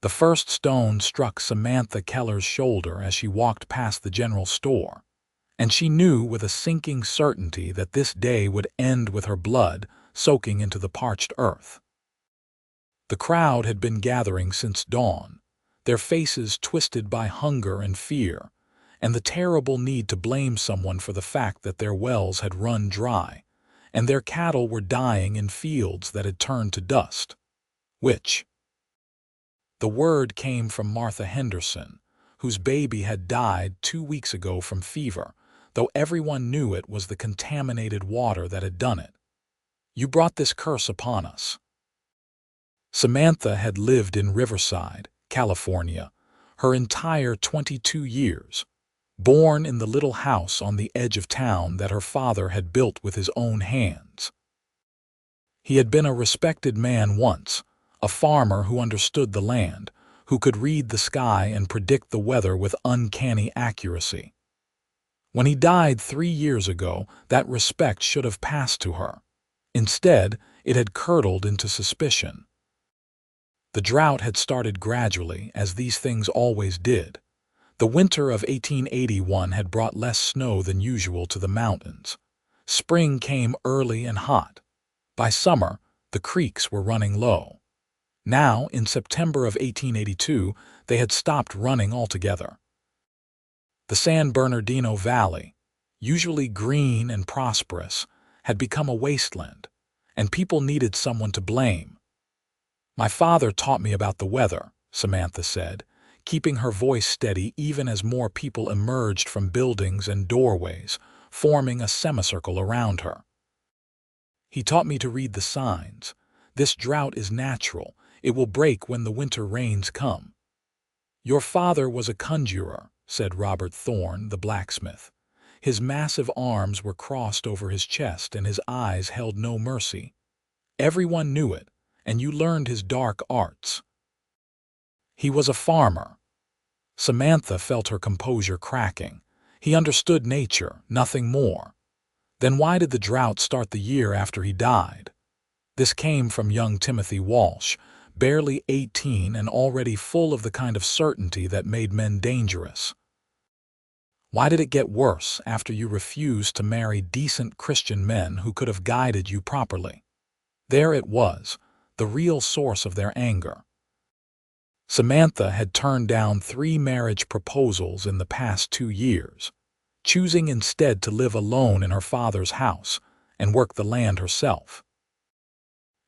The first stone struck Samantha Keller's shoulder as she walked past the general store, and she knew with a sinking certainty that this day would end with her blood soaking into the parched earth. The crowd had been gathering since dawn, their faces twisted by hunger and fear, and the terrible need to blame someone for the fact that their wells had run dry, and their cattle were dying in fields that had turned to dust. Which? The word came from Martha Henderson, whose baby had died 2 weeks ago from fever, though everyone knew it was the contaminated water that had done it. You brought this curse upon us. Samantha had lived in Riverside, California, her entire 22 years, born in the little house on the edge of town that her father had built with his own hands. He had been a respected man once, a farmer who understood the land, who could read the sky and predict the weather with uncanny accuracy. When he died 3 years ago, that respect should have passed to her. Instead, it had curdled into suspicion. The drought had started gradually, as these things always did. The winter of 1881 had brought less snow than usual to the mountains. Spring came early and hot. By summer, the creeks were running low. Now, in September of 1882, they had stopped running altogether. The San Bernardino Valley, usually green and prosperous, had become a wasteland, and people needed someone to blame. "My father taught me about the weather," Samantha said, keeping her voice steady even as more people emerged from buildings and doorways, forming a semicircle around her. "He taught me to read the signs. This drought is natural. It will break when the winter rains come." "Your father was a conjurer," said Robert Thorne, the blacksmith. His massive arms were crossed over his chest and his eyes held no mercy. "Everyone knew it, and you learned his dark arts." "He was a farmer." Samantha felt her composure cracking. He understood nature, nothing more. Then why did the drought start the year after he died? This came from young Timothy Walsh, barely 18 and already full of the kind of certainty that made men dangerous. "Why did it get worse after you refused to marry decent Christian men who could have guided you properly?" There it was, the real source of their anger. Samantha had turned down 3 marriage proposals in the past 2 years, choosing instead to live alone in her father's house and work the land herself.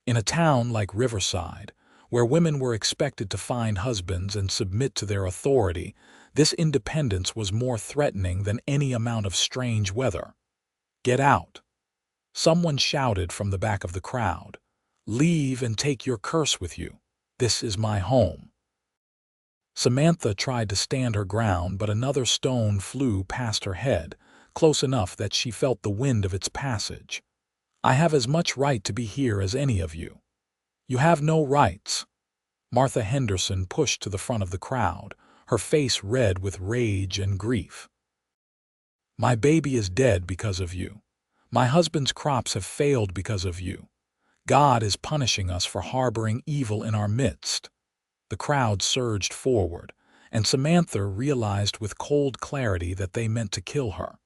In a town like Riverside, where women were expected to find husbands and submit to their authority, this independence was more threatening than any amount of strange weather. "Get out!" Someone shouted from the back of the crowd. "Leave and take your curse with you. This is my home." Samantha tried to stand her ground, but another stone flew past her head, close enough that she felt the wind of its passage. "I have as much right to be here as any of you." "You have no rights." Martha Henderson pushed to the front of the crowd, her face red with rage and grief. "My baby is dead because of you. My husband's crops have failed because of you. God is punishing us for harboring evil in our midst." The crowd surged forward, and Samantha realized with cold clarity that they meant to kill her.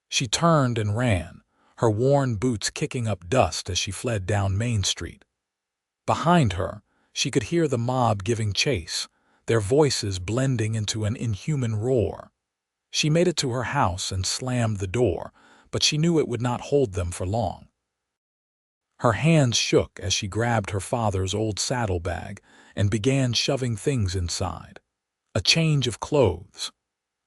She turned and ran, her worn boots kicking up dust as she fled down Main Street. Behind her, she could hear the mob giving chase, their voices blending into an inhuman roar. She made it to her house and slammed the door, but she knew it would not hold them for long. Her hands shook as she grabbed her father's old saddlebag and began shoving things inside. A change of clothes,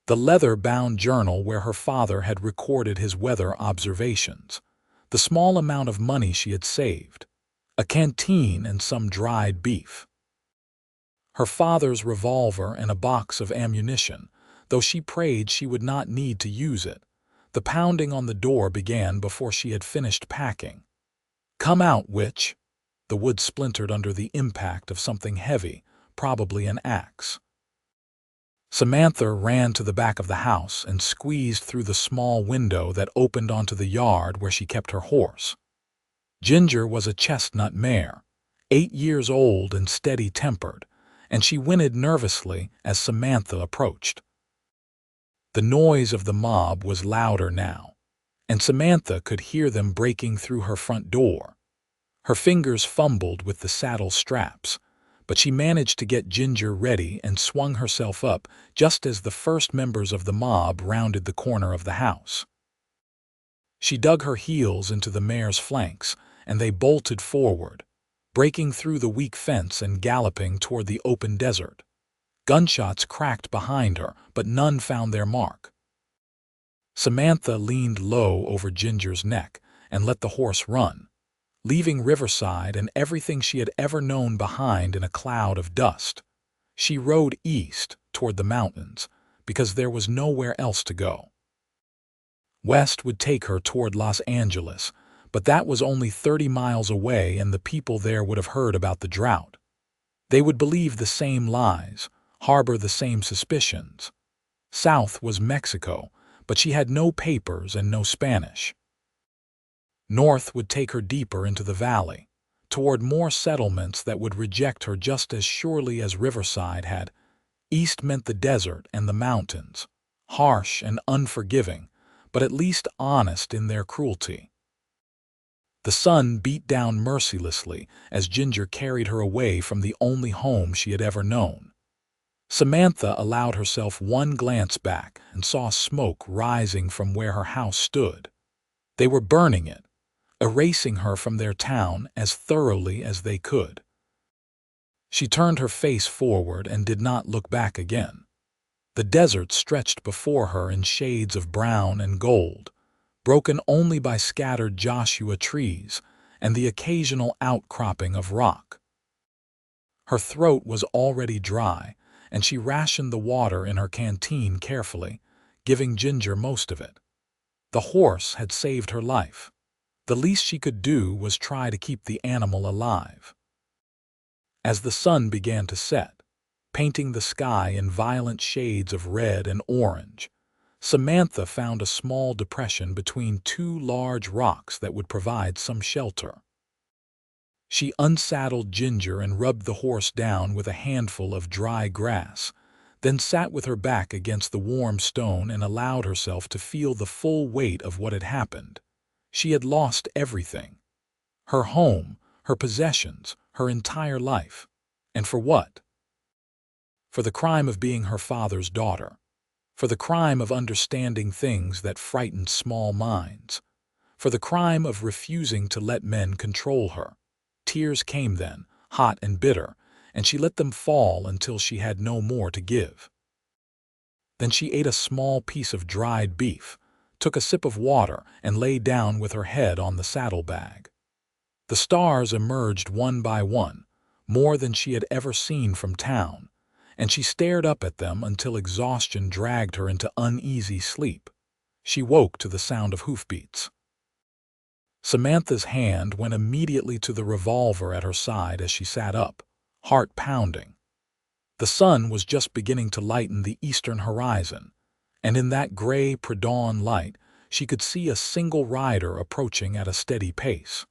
the leather-bound journal where her father had recorded his weather observations, the small amount of money she had saved, a canteen and some dried beef. Her father's revolver and a box of ammunition, though she prayed she would not need to use it. The pounding on the door began before she had finished packing. "Come out, witch!" The wood splintered under the impact of something heavy, probably an axe. Samantha ran to the back of the house and squeezed through the small window that opened onto the yard where she kept her horse. Ginger was a chestnut mare, 8 years old and steady-tempered, and she whinnied nervously as Samantha approached. The noise of the mob was louder now, and Samantha could hear them breaking through her front door. Her fingers fumbled with the saddle straps, but she managed to get Ginger ready and swung herself up just as the first members of the mob rounded the corner of the house. She dug her heels into the mare's flanks, and they bolted forward, breaking through the weak fence and galloping toward the open desert. Gunshots cracked behind her, but none found their mark. Samantha leaned low over Ginger's neck and let the horse run, leaving Riverside and everything she had ever known behind in a cloud of dust. She rode east toward the mountains because there was nowhere else to go. West would take her toward Los Angeles, but that was only 30 miles away, and the people there would have heard about the drought. They would believe the same lies, harbor the same suspicions. South was Mexico, but she had no papers and no Spanish. North would take her deeper into the valley, toward more settlements that would reject her just as surely as Riverside had. East meant the desert and the mountains, harsh and unforgiving, but at least honest in their cruelty. The sun beat down mercilessly as Ginger carried her away from the only home she had ever known. Samantha allowed herself one glance back and saw smoke rising from where her house stood. They were burning it, erasing her from their town as thoroughly as they could. She turned her face forward and did not look back again. The desert stretched before her in shades of brown and gold, broken only by scattered Joshua trees and the occasional outcropping of rock. Her throat was already dry, and she rationed the water in her canteen carefully, giving Ginger most of it. The horse had saved her life. The least she could do was try to keep the animal alive. As the sun began to set, painting the sky in violent shades of red and orange, Samantha found a small depression between two large rocks that would provide some shelter. She unsaddled Ginger and rubbed the horse down with a handful of dry grass, then sat with her back against the warm stone and allowed herself to feel the full weight of what had happened. She had lost everything. Her home, her possessions, her entire life. And for what? For the crime of being her father's daughter. For the crime of understanding things that frightened small minds. For the crime of refusing to let men control her. Tears came then, hot and bitter, and she let them fall until she had no more to give. Then she ate a small piece of dried beef, took a sip of water, and lay down with her head on the saddlebag. The stars emerged one by one, more than she had ever seen from town, and she stared up at them until exhaustion dragged her into uneasy sleep. She woke to the sound of hoofbeats. Samantha's hand went immediately to the revolver at her side as she sat up, heart pounding. The sun was just beginning to lighten the eastern horizon, and in that gray pre-dawn light she could see a single rider approaching at a steady pace.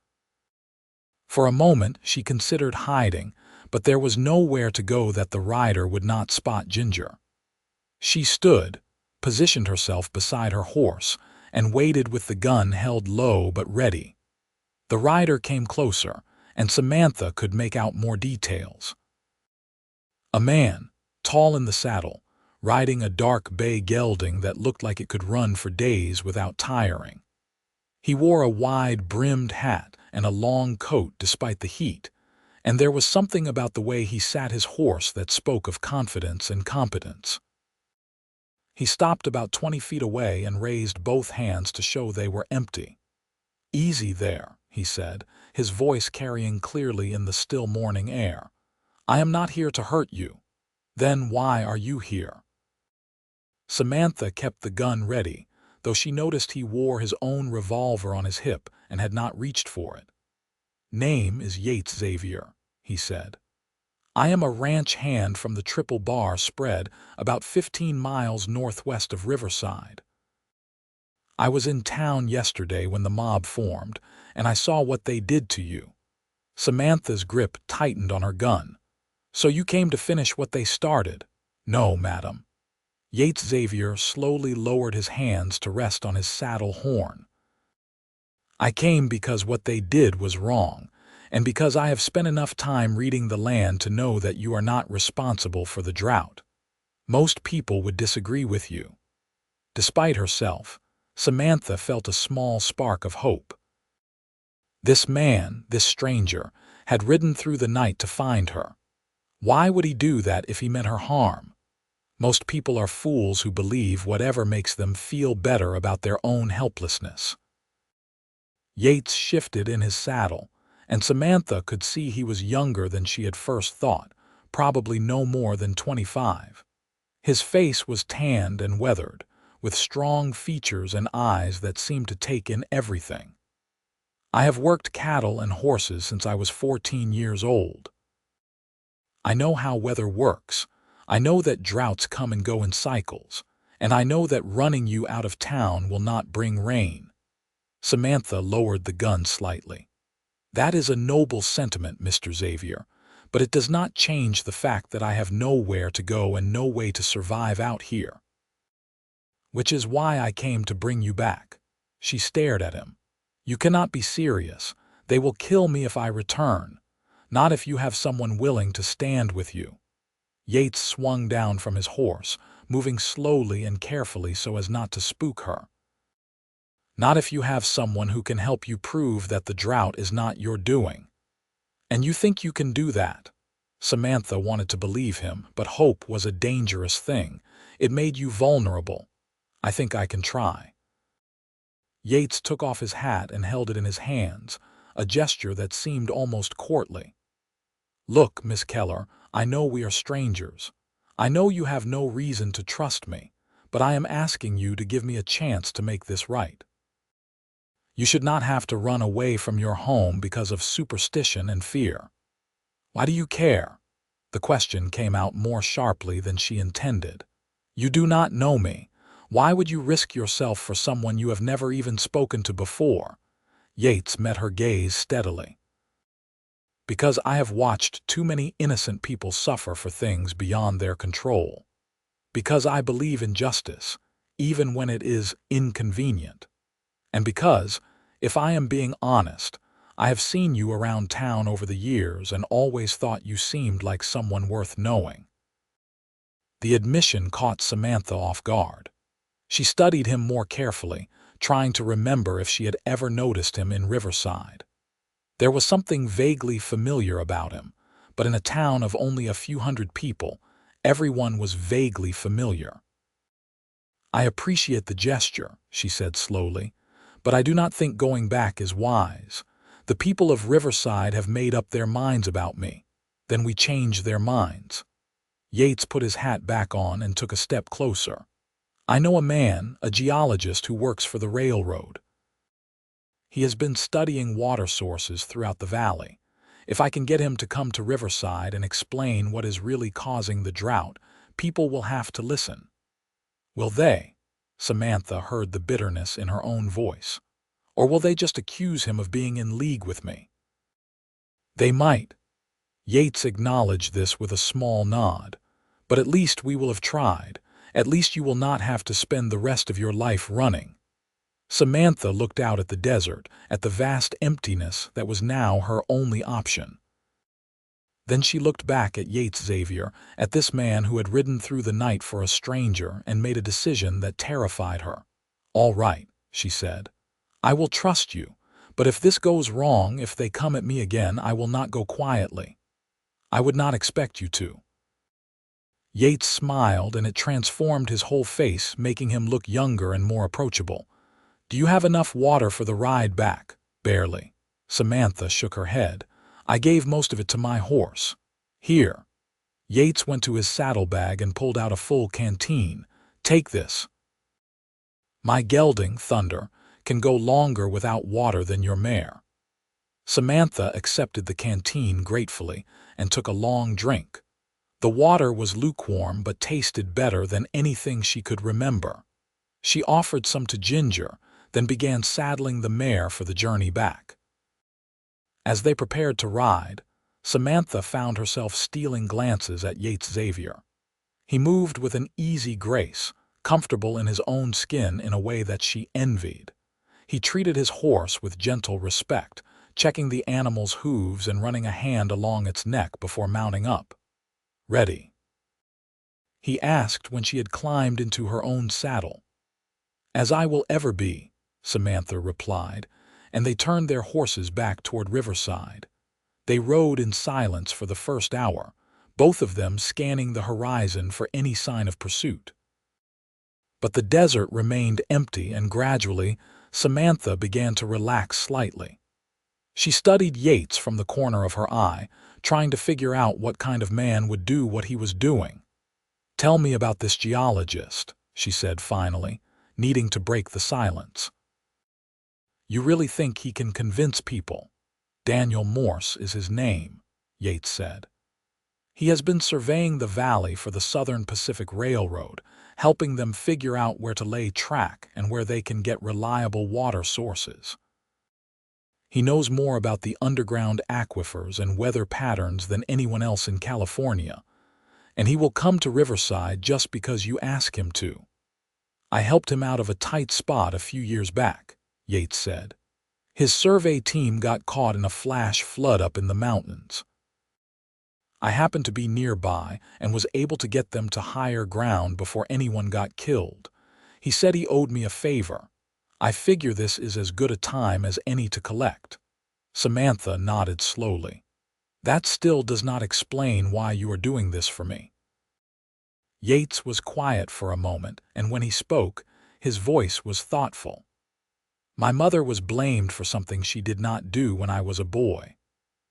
For a moment she considered hiding, but there was nowhere to go that the rider would not spot Ginger. She stood, positioned herself beside her horse, and waited with the gun held low but ready. The rider came closer, and Samantha could make out more details. A man, tall in the saddle, riding a dark bay gelding that looked like it could run for days without tiring. He wore a wide-brimmed hat and a long coat despite the heat, and there was something about the way he sat his horse that spoke of confidence and competence. He stopped about 20 feet away and raised both hands to show they were empty. "Easy there," he said, his voice carrying clearly in the still morning air. "I am not here to hurt you." "Then why are you here?" Samantha kept the gun ready, though she noticed he wore his own revolver on his hip and had not reached for it. "Name is Yates Xavier," he said. "I am a ranch hand from the Triple Bar spread about 15 miles northwest of Riverside. I was in town yesterday when the mob formed, and I saw what they did to you." Samantha's grip tightened on her gun. So you came to finish what they started? No, madam. Yates Xavier slowly lowered his hands to rest on his saddle horn. I came because what they did was wrong, and because I have spent enough time reading the land to know that you are not responsible for the drought. Most people would disagree with you. Despite herself, Samantha felt a small spark of hope. This man, this stranger, had ridden through the night to find her. Why would he do that if he meant her harm? Most people are fools who believe whatever makes them feel better about their own helplessness. Yates shifted in his saddle, and Samantha could see he was younger than she had first thought, probably no more than 25. His face was tanned and weathered, with strong features and eyes that seemed to take in everything. I have worked cattle and horses since I was 14 years old. I know how weather works. I know that droughts come and go in cycles, and I know that running you out of town will not bring rain. Samantha lowered the gun slightly. That is a noble sentiment, Mr. Xavier, but it does not change the fact that I have nowhere to go and no way to survive out here. Which is why I came to bring you back. She stared at him. You cannot be serious. They will kill me if I return. Not if you have someone willing to stand with you. Yates swung down from his horse, moving slowly and carefully so as not to spook her. Not if you have someone who can help you prove that the drought is not your doing. And you think you can do that? Samantha wanted to believe him, but hope was a dangerous thing. It made you vulnerable. I think I can try. Yates took off his hat and held it in his hands, a gesture that seemed almost courtly. Look, Miss Keller, I know we are strangers. I know you have no reason to trust me, but I am asking you to give me a chance to make this right. You should not have to run away from your home because of superstition and fear. Why do you care? The question came out more sharply than she intended. You do not know me. Why would you risk yourself for someone you have never even spoken to before? Yates met her gaze steadily. Because I have watched too many innocent people suffer for things beyond their control. Because I believe in justice, even when it is inconvenient. And because, if I am being honest, I have seen you around town over the years and always thought you seemed like someone worth knowing. The admission caught Samantha off guard. She studied him more carefully, trying to remember if she had ever noticed him in Riverside. There was something vaguely familiar about him, but in a town of only a few hundred people, everyone was vaguely familiar. I appreciate the gesture, she said slowly, but I do not think going back is wise. The people of Riverside have made up their minds about me. Then we change their minds. Yates put his hat back on and took a step closer. I know a man, a geologist who works for the railroad. He has been studying water sources throughout the valley. If I can get him to come to Riverside and explain what is really causing the drought, people will have to listen. Will they? Samantha heard the bitterness in her own voice. Or will they just accuse him of being in league with me? They might. Yates acknowledged this with a small nod. But at least we will have tried. At least you will not have to spend the rest of your life running. Samantha looked out at the desert, at the vast emptiness that was now her only option. Then she looked back at Yates Xavier, at this man who had ridden through the night for a stranger and made a decision that terrified her. All right, she said. I will trust you, but if this goes wrong, if they come at me again, I will not go quietly. I would not expect you to. Yates smiled, and it transformed his whole face, making him look younger and more approachable. Do you have enough water for the ride back? Barely. Samantha shook her head. I gave most of it to my horse. Here. Yates went to his saddlebag and pulled out a full canteen. Take this. My gelding, Thunder, can go longer without water than your mare. Samantha accepted the canteen gratefully and took a long drink. The water was lukewarm but tasted better than anything she could remember. She offered some to Ginger, then began saddling the mare for the journey back. As they prepared to ride, Samantha found herself stealing glances at Yates Xavier. He moved with an easy grace, comfortable in his own skin in a way that she envied. He treated his horse with gentle respect, checking the animal's hooves and running a hand along its neck before mounting up. "Ready?" he asked when she had climbed into her own saddle. "As I will ever be," Samantha replied, and they turned their horses back toward Riverside. They rode in silence for the first hour, both of them scanning the horizon for any sign of pursuit. But the desert remained empty, and gradually Samantha began to relax slightly. She studied Yates from the corner of her eye, trying to figure out what kind of man would do what he was doing. "Tell me about this geologist," she said finally, needing to break the silence. "You really think he can convince people?" "Daniel Morse is his name," Yates said. "He has been surveying the valley for the Southern Pacific Railroad, helping them figure out where to lay track and where they can get reliable water sources. He knows more about the underground aquifers and weather patterns than anyone else in California, and he will come to Riverside just because you ask him to. I helped him out of a tight spot a few years back," Yates said. "His survey team got caught in a flash flood up in the mountains. I happened to be nearby and was able to get them to higher ground before anyone got killed. He said he owed me a favor. I figure this is as good a time as any to collect." Samantha nodded slowly. "That still does not explain why you are doing this for me." Yates was quiet for a moment, and when he spoke, his voice was thoughtful. "My mother was blamed for something she did not do when I was a boy.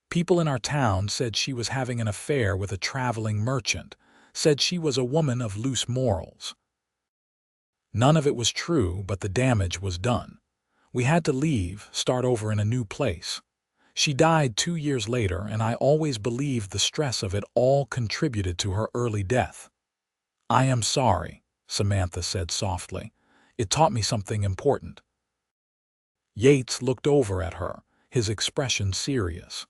People in our town said she was having an affair with a traveling merchant, said she was a woman of loose morals. None of it was true, but the damage was done. We had to leave, start over in a new place. She died 2 years later, and I always believed the stress of it all contributed to her early death." "I am sorry," Samantha said softly. "It taught me something important." Yates looked over at her, his expression serious.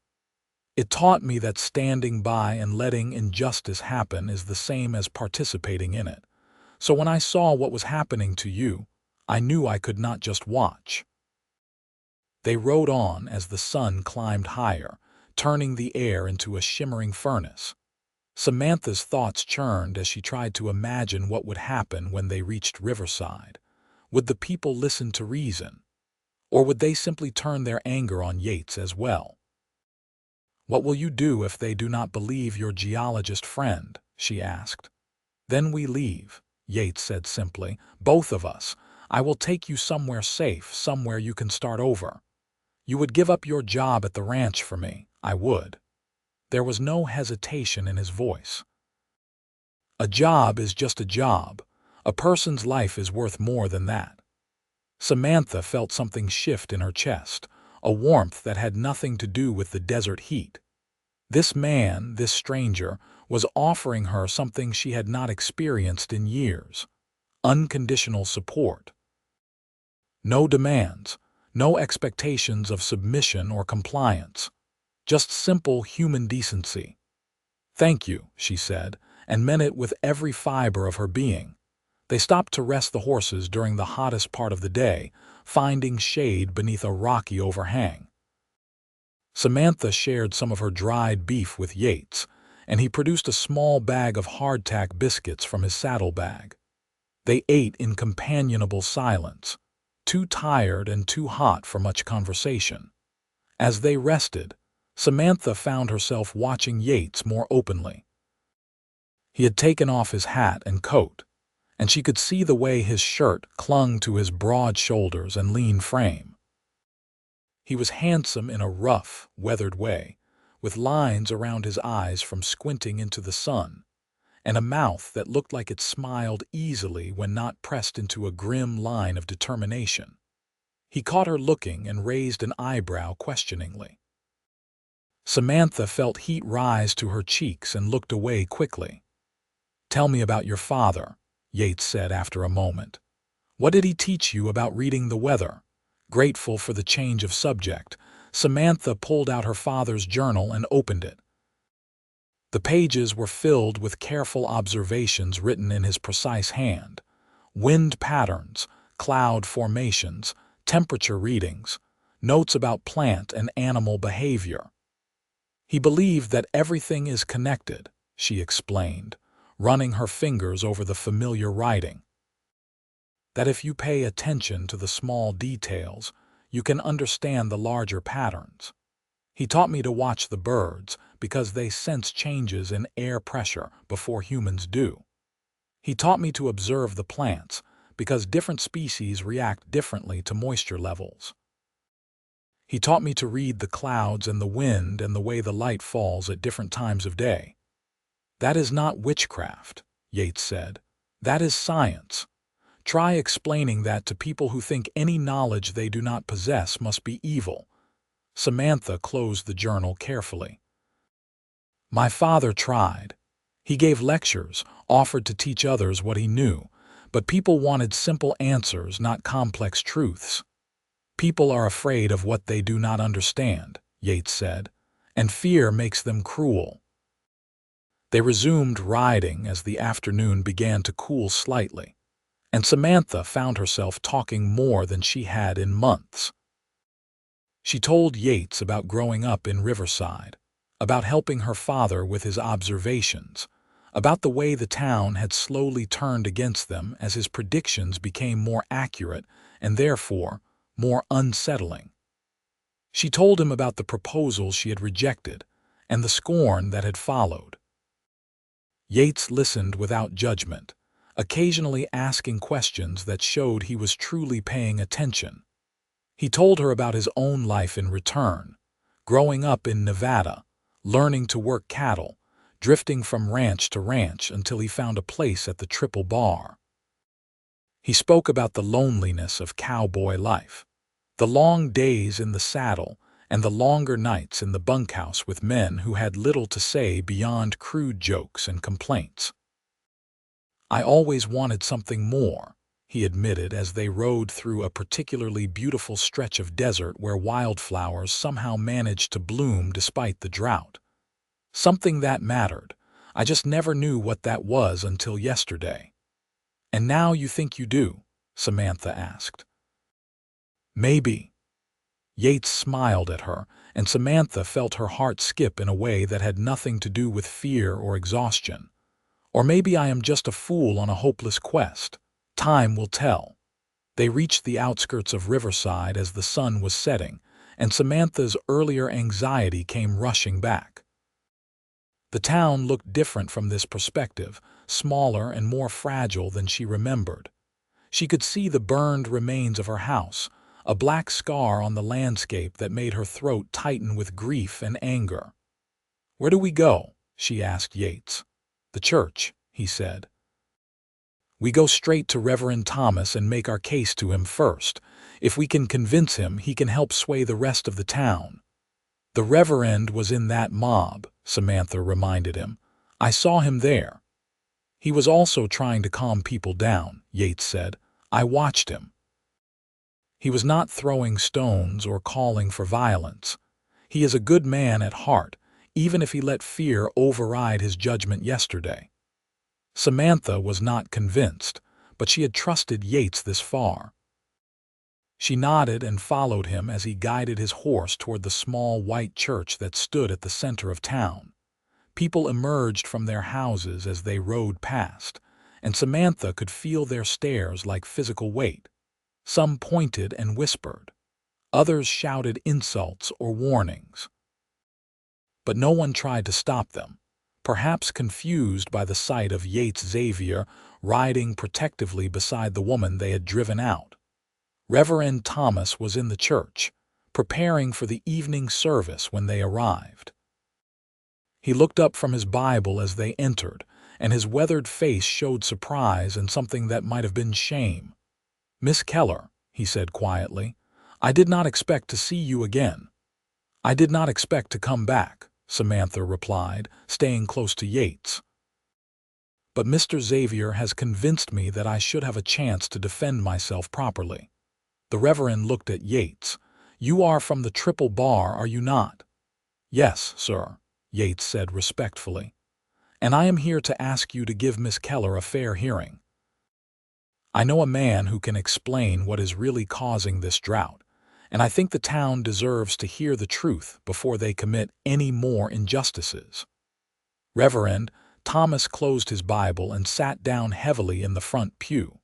"It taught me that standing by and letting injustice happen is the same as participating in it. So when I saw what was happening to you, I knew I could not just watch." They rode on as the sun climbed higher, turning the air into a shimmering furnace. Samantha's thoughts churned as she tried to imagine what would happen when they reached Riverside. Would the people listen to reason? Or would they simply turn their anger on Yates as well? "What will you do if they do not believe your geologist friend?" she asked. "Then we leave," Yates said simply. "Both of us. I will take you somewhere safe, somewhere you can start over. You would give up your job at the ranch for me." "I would." There was no hesitation in his voice. "A job is just a job. A person's life is worth more than that." Samantha felt something shift in her chest, a warmth that had nothing to do with the desert heat. This man, this stranger, was offering her something she had not experienced in years: unconditional support. No demands, no expectations of submission or compliance, just simple human decency. "Thank you," she said, and meant it with every fiber of her being. They stopped to rest the horses during the hottest part of the day, finding shade beneath a rocky overhang. Samantha shared some of her dried beef with Yates, and he produced a small bag of hardtack biscuits from his saddlebag. They ate in companionable silence, too tired and too hot for much conversation. As they rested, Samantha found herself watching Yates more openly. He had taken off his hat and coat, and she could see the way his shirt clung to his broad shoulders and lean frame. He was handsome in a rough, weathered way, with lines around his eyes from squinting into the sun, and a mouth that looked like it smiled easily when not pressed into a grim line of determination. He caught her looking and raised an eyebrow questioningly. Samantha felt heat rise to her cheeks and looked away quickly. "Tell me about your father," Yates said after a moment. "What did he teach you about reading the weather?" Grateful for the change of subject, Samantha pulled out her father's journal and opened it, The pages were filled with careful observations written in his precise hand. Wind patterns, cloud formations, temperature readings, notes about plant and animal behavior. He believed that everything is connected, she explained, running her fingers over the familiar writing. That if you pay attention to the small details, you can understand the larger patterns. He taught me to watch the birds because they sense changes in air pressure before humans do. He taught me to observe the plants because different species react differently to moisture levels. He taught me to read the clouds and the wind and the way the light falls at different times of day. That is not witchcraft, Yates said. That is science. Try explaining that to people who think any knowledge they do not possess must be evil. Samantha closed the journal carefully. My father tried. He gave lectures, offered to teach others what he knew, but people wanted simple answers, not complex truths. People are afraid of what they do not understand, Yates said, and fear makes them cruel. They resumed riding as the afternoon began to cool slightly, and Samantha found herself talking more than she had in months. She told Yates about growing up in Riverside, about helping her father with his observations, about the way the town had slowly turned against them as his predictions became more accurate and therefore more unsettling. She told him about the proposal she had rejected and the scorn that had followed. Yates listened without judgment, occasionally asking questions that showed he was truly paying attention. He told her about his own life in return, growing up in Nevada, learning to work cattle, drifting from ranch to ranch until he found a place at the Triple Bar. He spoke about the loneliness of cowboy life, the long days in the saddle and the longer nights in the bunkhouse with men who had little to say beyond crude jokes and complaints. I always wanted something more, he admitted as they rode through a particularly beautiful stretch of desert where wildflowers somehow managed to bloom despite the drought. Something that mattered. I just never knew what that was until yesterday. And now you think you do? Samantha asked. Maybe. Yates smiled at her, and Samantha felt her heart skip in a way that had nothing to do with fear or exhaustion. Or maybe I am just a fool on a hopeless quest. Time will tell. They reached the outskirts of Riverside as the sun was setting, and Samantha's earlier anxiety came rushing back. The town looked different from this perspective, smaller and more fragile than she remembered. She could see the burned remains of her house, a black scar on the landscape that made her throat tighten with grief and anger. Where do we go? She asked Yates. The church, he said. We go straight to Reverend Thomas and make our case to him first. If we can convince him, he can help sway the rest of the town. The Reverend was in that mob, Samantha reminded him. I saw him there. He was also trying to calm people down, Yates said. I watched him. He was not throwing stones or calling for violence. He is a good man at heart, even if he let fear override his judgment yesterday. Samantha was not convinced, but she had trusted Yates this far. She nodded and followed him as he guided his horse toward the small white church that stood at the center of town. People emerged from their houses as they rode past, and Samantha could feel their stares like physical weight. Some pointed and whispered. Others shouted insults or warnings. But no one tried to stop them, perhaps confused by the sight of Yates Xavier riding protectively beside the woman they had driven out. Reverend Thomas was in the church, preparing for the evening service when they arrived. He looked up from his Bible as they entered, and his weathered face showed surprise and something that might have been shame. Miss Keller, he said quietly, I did not expect to see you again. I did not expect to come back, Samantha replied, staying close to Yates. But Mr. Xavier has convinced me that I should have a chance to defend myself properly. The Reverend looked at Yates. You are from the Triple Bar, are you not? Yes, sir, Yates said respectfully. and I am here to ask you to give Miss Keller a fair hearing. I know a man who can explain what is really causing this drought, and I think the town deserves to hear the truth before they commit any more injustices." Reverend Thomas closed his Bible and sat down heavily in the front pew.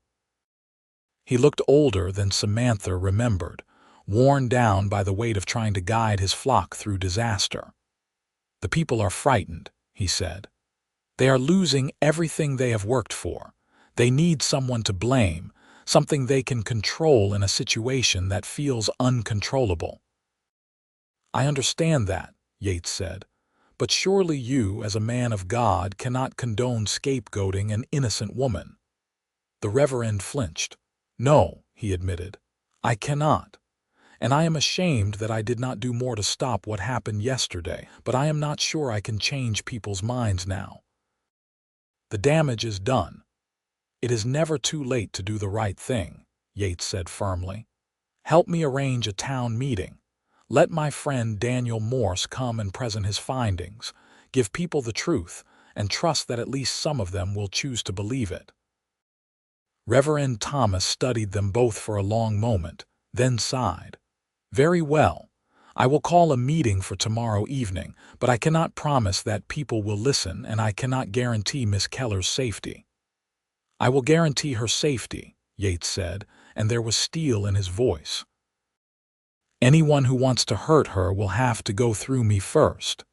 He looked older than Samantha remembered, worn down by the weight of trying to guide his flock through disaster. "The people are frightened," he said. "They are losing everything they have worked for. They need someone to blame, something they can control in a situation that feels uncontrollable." "I understand that," Yates said, "but surely you, as a man of God, cannot condone scapegoating an innocent woman." The Reverend flinched. "No," he admitted, "I cannot. And I am ashamed that I did not do more to stop what happened yesterday, but I am not sure I can change people's minds now. The damage is done. It is never too late to do the right thing," Yates said firmly. "Help me arrange a town meeting. Let my friend Daniel Morse come and present his findings, give people the truth, and trust that at least some of them will choose to believe it." Reverend Thomas studied them both for a long moment, then sighed. "Very well. I will call a meeting for tomorrow evening, but I cannot promise that people will listen, and I cannot guarantee Miss Keller's safety." "I will guarantee her safety," Yates said, and there was steel in his voice. "Anyone who wants to hurt her will have to go through me first."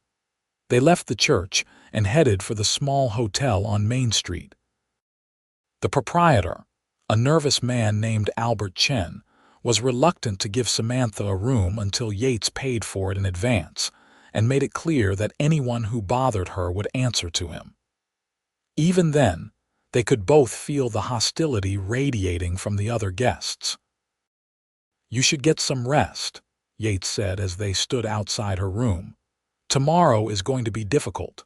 They left the church and headed for the small hotel on Main Street. The proprietor, a nervous man named Albert Chen, was reluctant to give Samantha a room until Yates paid for it in advance and made it clear that anyone who bothered her would answer to him. Even then, they could both feel the hostility radiating from the other guests. "You should get some rest," Yates said as they stood outside her room. "Tomorrow is going to be difficult."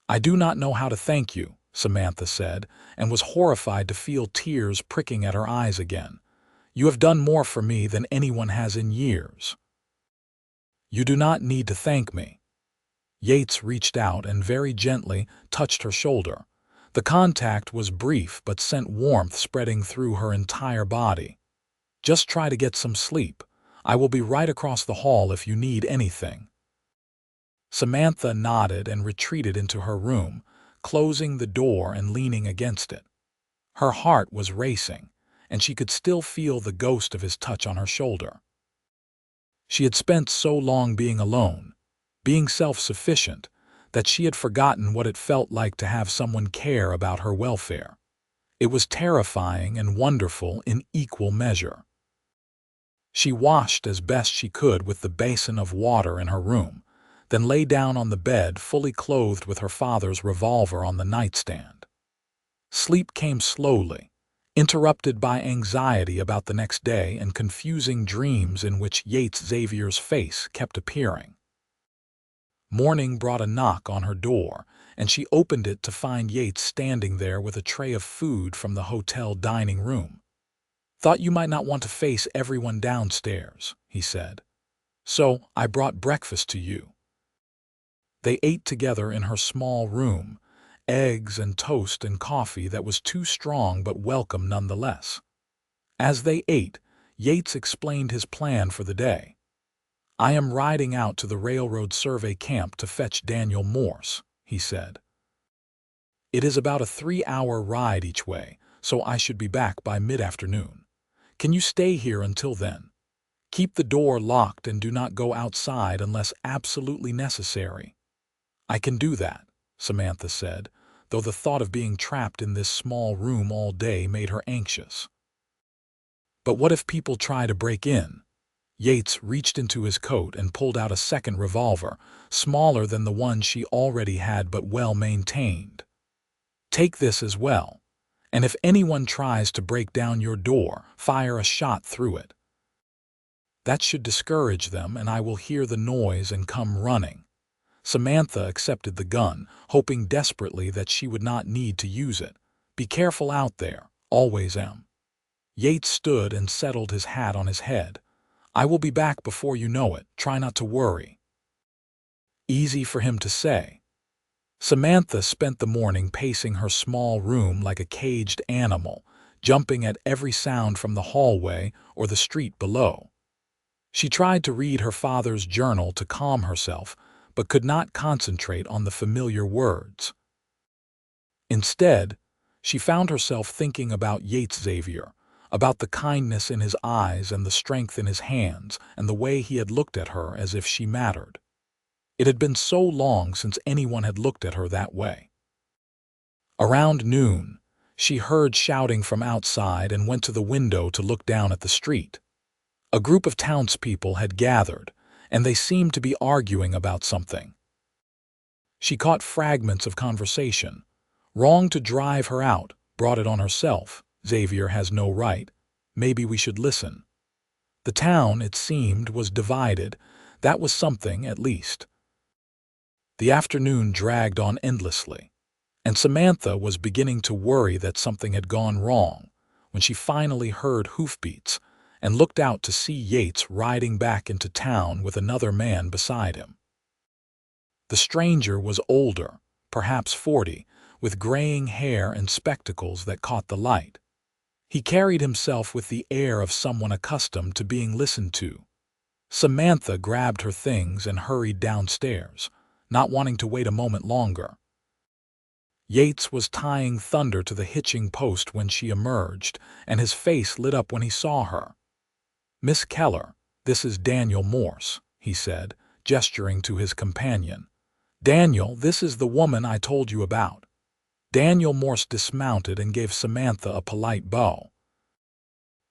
"I do not know how to thank you," Samantha said, and was horrified to feel tears pricking at her eyes again. "You have done more for me than anyone has in years." "You do not need to thank me." Yates reached out and very gently touched her shoulder. The contact was brief but sent warmth spreading through her entire body. "Just try to get some sleep. I will be right across the hall if you need anything." Samantha nodded and retreated into her room, closing the door and leaning against it. Her heart was racing, and she could still feel the ghost of his touch on her shoulder. She had spent so long being alone, being self-sufficient, that she had forgotten what it felt like to have someone care about her welfare. It was terrifying and wonderful in equal measure. She washed as best she could with the basin of water in her room, then lay down on the bed fully clothed with her father's revolver on the nightstand. Sleep came slowly, interrupted by anxiety about the next day and confusing dreams in which Yates Xavier's face kept appearing. Morning brought a knock on her door, and she opened it to find Yates standing there with a tray of food from the hotel dining room. "Thought you might not want to face everyone downstairs," he said. "So I brought breakfast to you." They ate together in her small room, eggs and toast and coffee that was too strong but welcome nonetheless. As they ate, Yates explained his plan for the day. "I am riding out to the railroad survey camp to fetch Daniel Morse," he said. "It is about a 3-hour ride each way, so I should be back by mid-afternoon. Can you stay here until then? Keep the door locked and do not go outside unless absolutely necessary." "I can do that," Samantha said, though the thought of being trapped in this small room all day made her anxious. "But what if people try to break in?" Yates reached into his coat and pulled out a second revolver, smaller than the one she already had but well maintained. "Take this as well, and if anyone tries to break down your door, fire a shot through it. That should discourage them, and I will hear the noise and come running." Samantha accepted the gun, hoping desperately that she would not need to use it. "Be careful out there, always am." Yates stood and settled his hat on his head. "I will be back before you know it. Try not to worry." Easy for him to say. Samantha spent the morning pacing her small room like a caged animal, jumping at every sound from the hallway or the street below. She tried to read her father's journal to calm herself, but could not concentrate on the familiar words. Instead, she found herself thinking about Yates Xavier, about the kindness in his eyes and the strength in his hands and the way he had looked at her as if she mattered. It had been so long since anyone had looked at her that way. Around noon, she heard shouting from outside and went to the window to look down at the street. A group of townspeople had gathered, and they seemed to be arguing about something. She caught fragments of conversation. Wrong to drive her out, brought it on herself. Xavier has no right. Maybe we should listen. The town, it seemed, was divided. That was something, at least. The afternoon dragged on endlessly, and Samantha was beginning to worry that something had gone wrong when she finally heard hoofbeats and looked out to see Yates riding back into town with another man beside him. The stranger was older, perhaps 40, with graying hair and spectacles that caught the light. He carried himself with the air of someone accustomed to being listened to. Samantha grabbed her things and hurried downstairs, not wanting to wait a moment longer. Yates was tying Thunder to the hitching post when she emerged, and his face lit up when he saw her. "Miss Keller, this is Daniel Morse," he said, gesturing to his companion. "Daniel, this is the woman I told you about." Daniel Morse dismounted and gave Samantha a polite bow.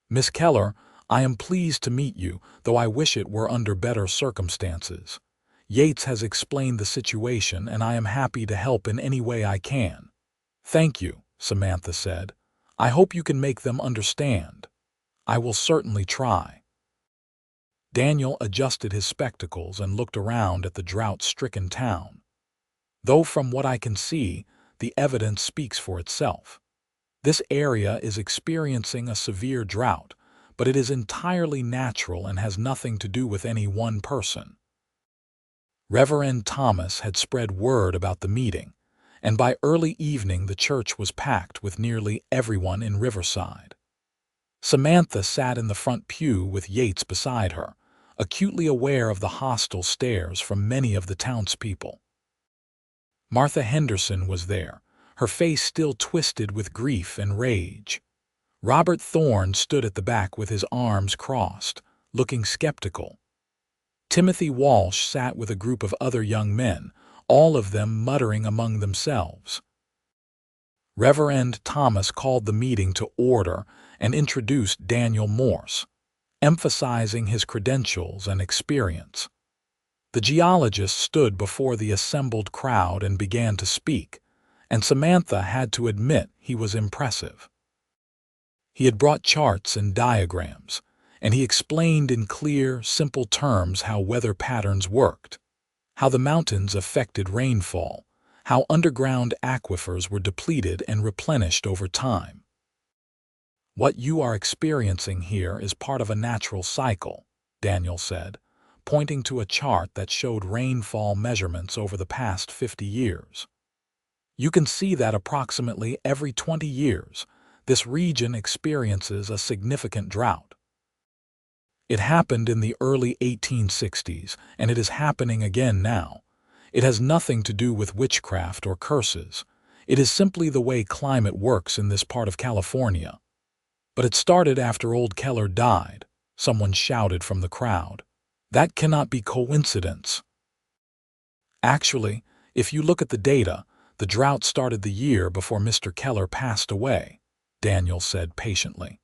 "Miss Keller, I am pleased to meet you, though I wish it were under better circumstances. Yates has explained the situation, and I am happy to help in any way I can." "Thank you," Samantha said. "I hope you can make them understand." "I will certainly try." Daniel adjusted his spectacles and looked around at the drought-stricken town. "Though from what I can see, the evidence speaks for itself. This area is experiencing a severe drought, but it is entirely natural and has nothing to do with any one person." Reverend Thomas had spread word about the meeting, and by early evening the church was packed with nearly everyone in Riverside. Samantha sat in the front pew with Yates beside her, acutely aware of the hostile stares from many of the townspeople. Martha Henderson was there, her face still twisted with grief and rage. Robert Thorne stood at the back with his arms crossed, looking skeptical. Timothy Walsh sat with a group of other young men, all of them muttering among themselves. Reverend Thomas called the meeting to order and introduced Daniel Morse, emphasizing his credentials and experience. The geologist stood before the assembled crowd and began to speak, and Samantha had to admit he was impressive. He had brought charts and diagrams, and he explained in clear, simple terms how weather patterns worked, how the mountains affected rainfall, how underground aquifers were depleted and replenished over time. "What you are experiencing here is part of a natural cycle," Daniel said, pointing to a chart that showed rainfall measurements over the past 50 years. "You can see that approximately every 20 years, this region experiences a significant drought. It happened in the early 1860s, and it is happening again now. It has nothing to do with witchcraft or curses. It is simply the way climate works in this part of California." "But it started after old Keller died," someone shouted from the crowd. "That cannot be coincidence." "Actually, if you look at the data, the drought started the year before Mr. Keller passed away," Daniel said patiently.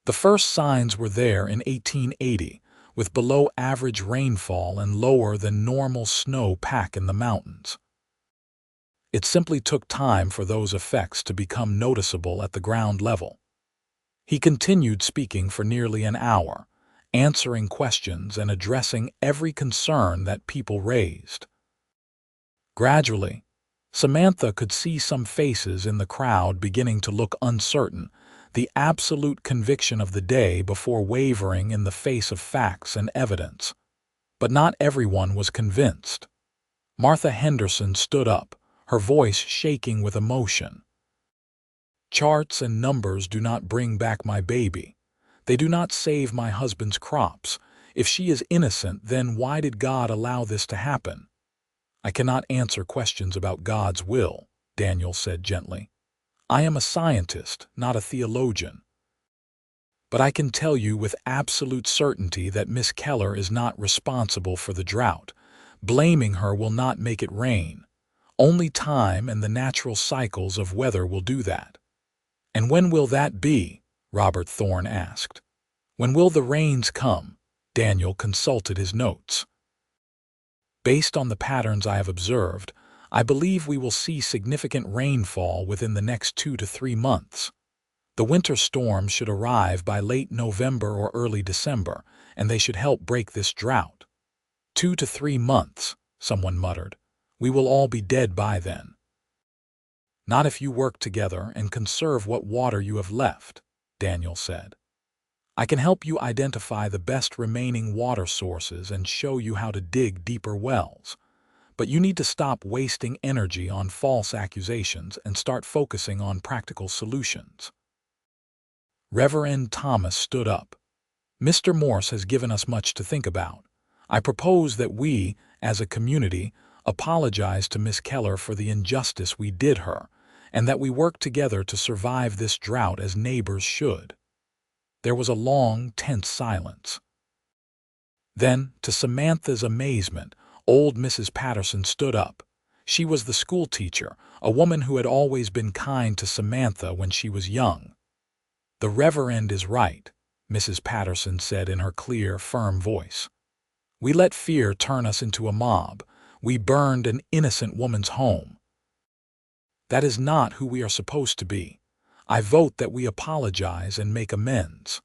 "The first signs were there in 1880, with below-average rainfall and lower than normal snow pack in the mountains. It simply took time for those effects to become noticeable at the ground level." He continued speaking for nearly an hour, answering questions and addressing every concern that people raised. Gradually, Samantha could see some faces in the crowd beginning to look uncertain, the absolute conviction of the day before wavering in the face of facts and evidence. But not everyone was convinced. Martha Henderson stood up, her voice shaking with emotion. Charts and numbers do not bring back my baby. They do not save my husband's crops. If she is innocent, then why did God allow this to happen? I cannot answer questions about God's will, Daniel said gently. I am a scientist, not a theologian. But I can tell you with absolute certainty that Miss Keller is not responsible for the drought. Blaming her will not make it rain. Only time and the natural cycles of weather will do that. And when will that be? Robert Thorne asked. When will the rains come? Daniel consulted his notes. Based on the patterns I have observed, I believe we will see significant rainfall within the next 2 to 3 months. The winter storms should arrive by late November or early December, and they should help break this drought. 2 to 3 months, someone muttered. We will all be dead by then. Not if you work together and conserve what water you have left, Daniel said. I can help you identify the best remaining water sources and show you how to dig deeper wells. But you need to stop wasting energy on false accusations and start focusing on practical solutions. Reverend Thomas stood up. Mr. Morse has given us much to think about. I propose that we, as a community, apologize to Miss Keller for the injustice we did her, and that we work together to survive this drought as neighbors should. There was a long, tense silence. Then, to Samantha's amazement, old Mrs. Patterson stood up. She was the school teacher, a woman who had always been kind to Samantha when she was young. The Reverend is right, Mrs. Patterson said in her clear, firm voice. We let fear turn us into a mob. We burned an innocent woman's home. That is not who we are supposed to be. I vote that we apologize and make amends.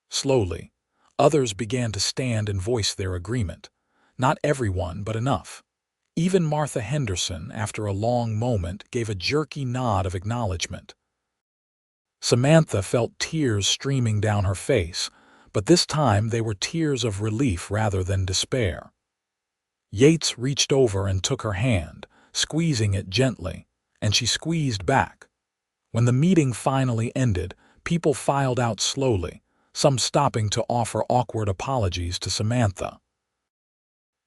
Slowly, others began to stand and voice their agreement. Not everyone, but enough. Even Martha Henderson, after a long moment, gave a jerky nod of acknowledgement. Samantha felt tears streaming down her face, but this time they were tears of relief rather than despair. Yates reached over and took her hand, squeezing it gently, and she squeezed back. When the meeting finally ended, people filed out slowly, some stopping to offer awkward apologies to Samantha.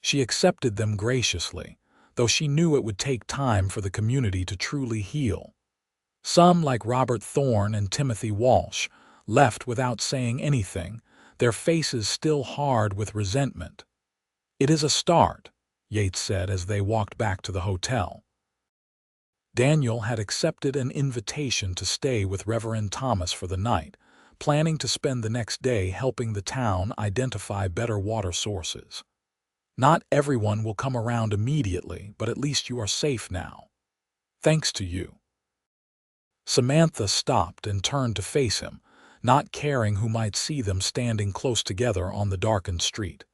She accepted them graciously, though she knew it would take time for the community to truly heal. Some, like Robert Thorne and Timothy Walsh, left without saying anything, their faces still hard with resentment. It is a start, Yates said as they walked back to the hotel. Daniel had accepted an invitation to stay with Reverend Thomas for the night, planning to spend the next day helping the town identify better water sources. Not everyone will come around immediately, but at least you are safe now. Thanks to you. Samantha stopped and turned to face him, not caring who might see them standing close together on the darkened street.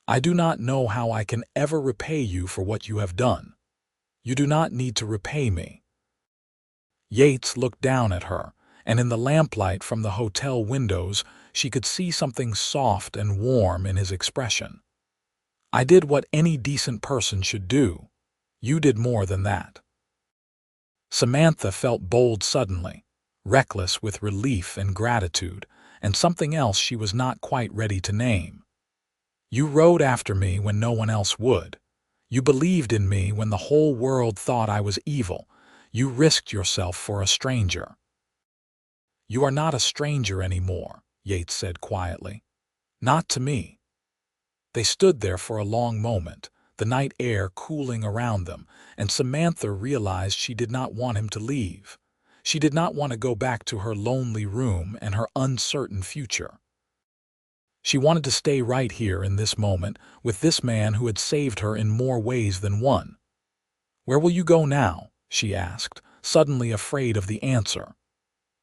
I do not know how I can ever repay you for what you have done. You do not need to repay me. Yates looked down at her, and in the lamplight from the hotel windows, she could see something soft and warm in his expression. I did what any decent person should do. You did more than that. Samantha felt bold suddenly, reckless with relief and gratitude, and something else she was not quite ready to name. You rode after me when no one else would. You believed in me when the whole world thought I was evil. You risked yourself for a stranger. You are not a stranger anymore, Yates said quietly. Not to me. They stood there for a long moment, the night air cooling around them, and Samantha realized she did not want him to leave. She did not want to go back to her lonely room and her uncertain future. She wanted to stay right here in this moment with this man who had saved her in more ways than one. Where will you go now? She asked, suddenly afraid of the answer.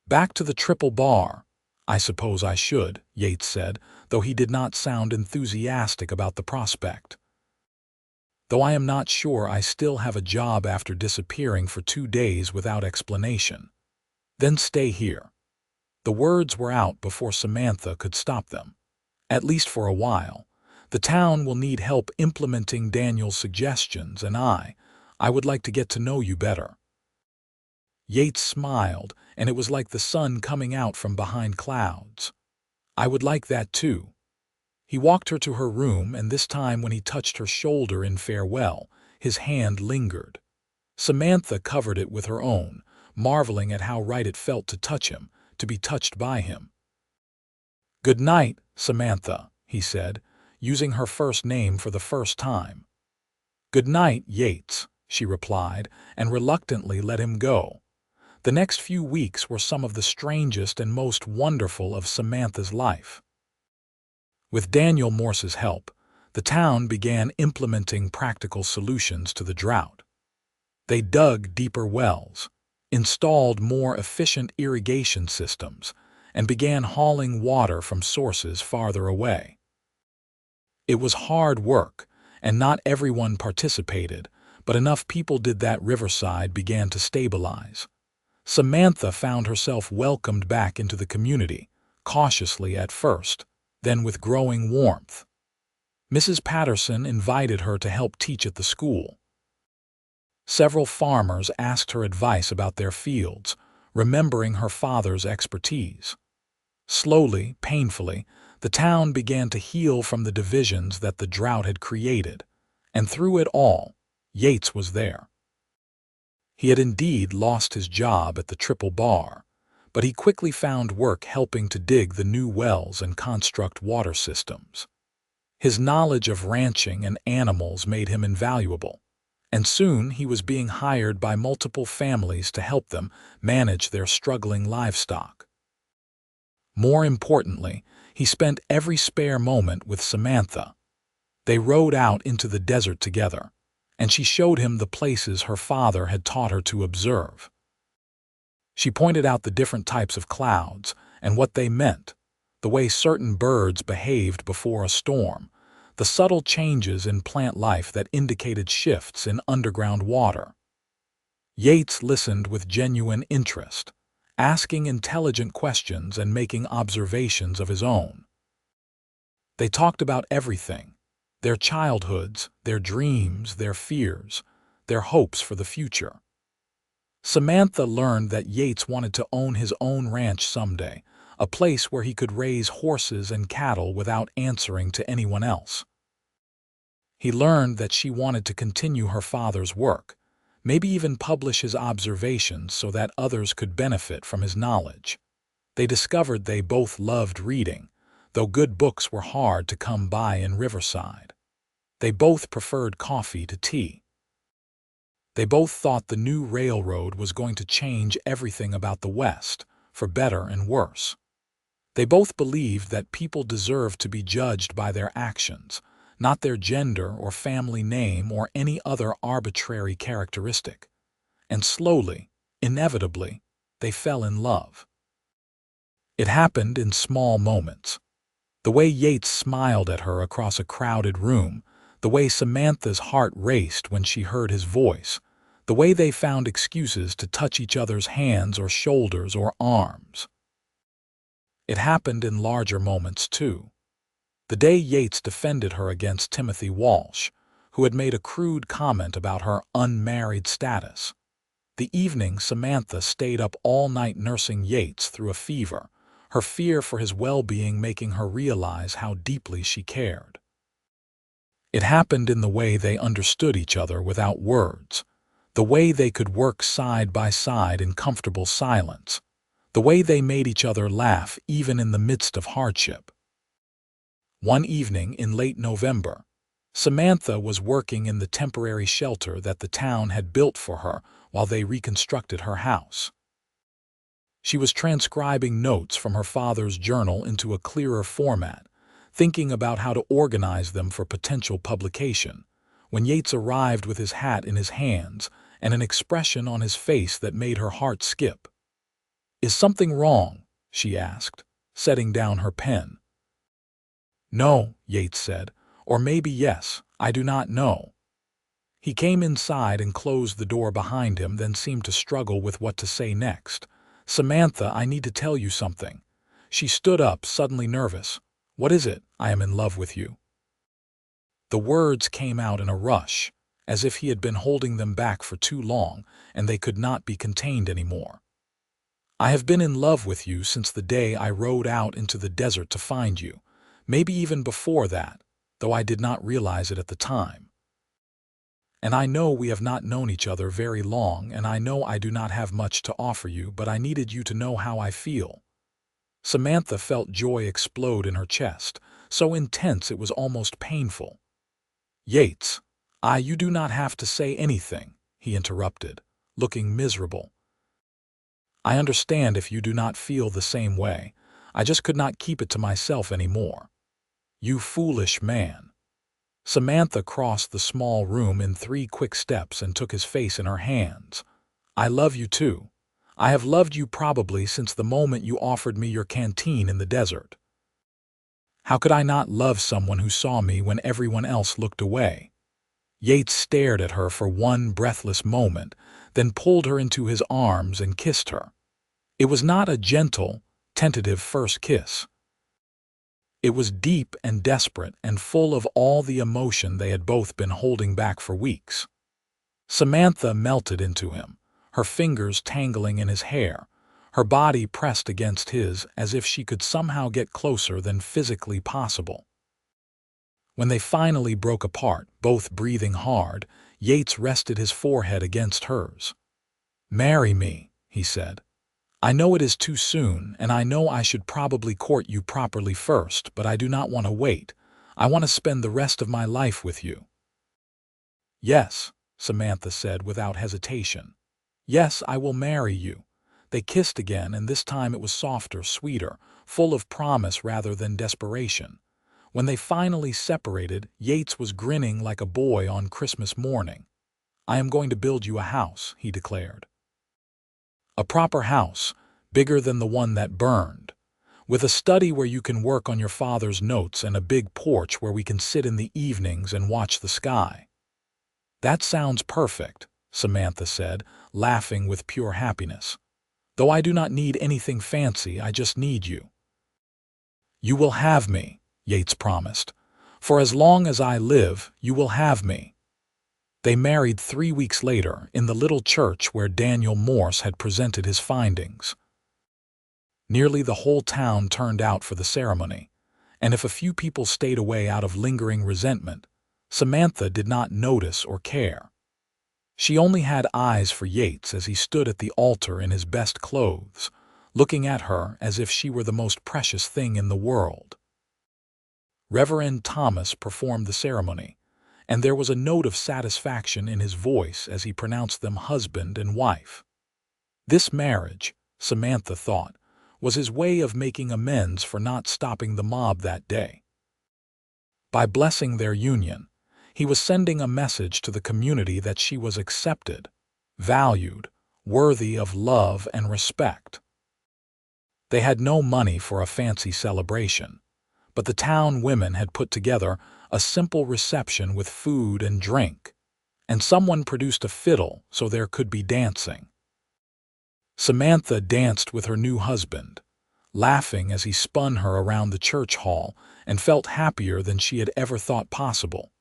Back to the Triple Bar. I suppose I should, Yates said, though he did not sound enthusiastic about the prospect. Though I am not sure I still have a job after disappearing for 2 days without explanation. Then stay here. The words were out before Samantha could stop them. At least for a while. The town will need help implementing Daniel's suggestions, and I I would like to get to know you better." Yates smiled, and it was like the sun coming out from behind clouds. "I would like that too." He walked her to her room, and this time when he touched her shoulder in farewell, his hand lingered. Samantha covered it with her own, marveling at how right it felt to touch him, to be touched by him. "Good night, Samantha," he said, using her first name for the first time. "Good night, Yates," she replied, and reluctantly let him go. The next few weeks were some of the strangest and most wonderful of Samantha's life. With Daniel Morse's help, the town began implementing practical solutions to the drought. They dug deeper wells, installed more efficient irrigation systems, and began hauling water from sources farther away. It was hard work, and not everyone participated, but enough people did that Riverside began to stabilize. Samantha found herself welcomed back into the community, cautiously at first, then with growing warmth. Mrs. Patterson invited her to help teach at the school. Several farmers asked her advice about their fields, remembering her father's expertise. Slowly, painfully, the town began to heal from the divisions that the drought had created, and through it all, Yates was there. He had indeed lost his job at the Triple Bar, but he quickly found work helping to dig the new wells and construct water systems. His knowledge of ranching and animals made him invaluable, and soon he was being hired by multiple families to help them manage their struggling livestock. More importantly, he spent every spare moment with Samantha. They rode out into the desert together, and she showed him the places her father had taught her to observe. She pointed out the different types of clouds and what they meant, the way certain birds behaved before a storm, the subtle changes in plant life that indicated shifts in underground water. Yates listened with genuine interest, asking intelligent questions and making observations of his own. They talked about everything: their childhoods, their dreams, their fears, their hopes for the future. Samantha learned that Yates wanted to own his own ranch someday, a place where he could raise horses and cattle without answering to anyone else. He learned that she wanted to continue her father's work, maybe even publish his observations so that others could benefit from his knowledge. They discovered they both loved reading, though good books were hard to come by in Riverside. They both preferred coffee to tea. They both thought the new railroad was going to change everything about the West, for better and worse. They both believed that people deserved to be judged by their actions, not their gender or family name or any other arbitrary characteristic. And slowly, inevitably, they fell in love. It happened in small moments. The way Yates smiled at her across a crowded room, the way Samantha's heart raced when she heard his voice, the way they found excuses to touch each other's hands or shoulders or arms. It happened in larger moments, too. The day Yates defended her against Timothy Walsh, who had made a crude comment about her unmarried status. The evening Samantha stayed up all night nursing Yates through a fever, her fear for his well-being making her realize how deeply she cared. It happened in the way they understood each other without words, the way they could work side by side in comfortable silence, the way they made each other laugh even in the midst of hardship. One evening in late November, Samantha was working in the temporary shelter that the town had built for her while they reconstructed her house. She was transcribing notes from her father's journal into a clearer format, thinking about how to organize them for potential publication, when Yates arrived with his hat in his hands and an expression on his face that made her heart skip. "Is something wrong?" she asked, setting down her pen. "No," Yates said, "or maybe yes, I do not know." He came inside and closed the door behind him, then seemed to struggle with what to say next. "Samantha, I need to tell you something." She stood up, suddenly nervous. "What is it?" "I am in love with you." The words came out in a rush, as if he had been holding them back for too long and they could not be contained anymore. "I have been in love with you since the day I rode out into the desert to find you, maybe even before that, though I did not realize it at the time. And I know we have not known each other very long, and I know I do not have much to offer you, but I needed you to know how I feel." Samantha felt joy explode in her chest, so intense it was almost painful. "Yates, you do not have to say anything," he interrupted, looking miserable. "I understand if you do not feel the same way. I just could not keep it to myself anymore." "You foolish man." Samantha crossed the small room in 3 quick steps and took his face in her hands. "I love you too. I have loved you probably since the moment you offered me your canteen in the desert. How could I not love someone who saw me when everyone else looked away?" Yates stared at her for one breathless moment, then pulled her into his arms and kissed her. It was not a gentle, tentative first kiss. It was deep and desperate and full of all the emotion they had both been holding back for weeks. Samantha melted into him, her fingers tangling in his hair, her body pressed against his as if she could somehow get closer than physically possible. When they finally broke apart, both breathing hard, Yates rested his forehead against hers. "Marry me," he said. "I know it is too soon, and I know I should probably court you properly first, but I do not want to wait. I want to spend the rest of my life with you." "Yes," Samantha said without hesitation. "Yes, I will marry you." They kissed again, and this time it was softer, sweeter, full of promise rather than desperation. When they finally separated, Yates was grinning like a boy on Christmas morning. "I am going to build you a house," he declared. "A proper house, bigger than the one that burned, with a study where you can work on your father's notes and a big porch where we can sit in the evenings and watch the sky." "That sounds perfect," Samantha said, laughing with pure happiness. "Though I do not need anything fancy, I just need you." "You will have me," Yates promised. "For as long as I live, you will have me." They married 3 weeks later in the little church where Daniel Morse had presented his findings. Nearly the whole town turned out for the ceremony, and if a few people stayed away out of lingering resentment, Samantha did not notice or care. She only had eyes for Yates as he stood at the altar in his best clothes, looking at her as if she were the most precious thing in the world. Reverend Thomas performed the ceremony, and there was a note of satisfaction in his voice as he pronounced them husband and wife. This marriage, Samantha thought, was his way of making amends for not stopping the mob that day. By blessing their union, he was sending a message to the community that she was accepted, valued, worthy of love and respect. They had no money for a fancy celebration, but the town women had put together a simple reception with food and drink, and someone produced a fiddle so there could be dancing. Samantha danced with her new husband, laughing as he spun her around the church hall, and felt happier than she had ever thought possible.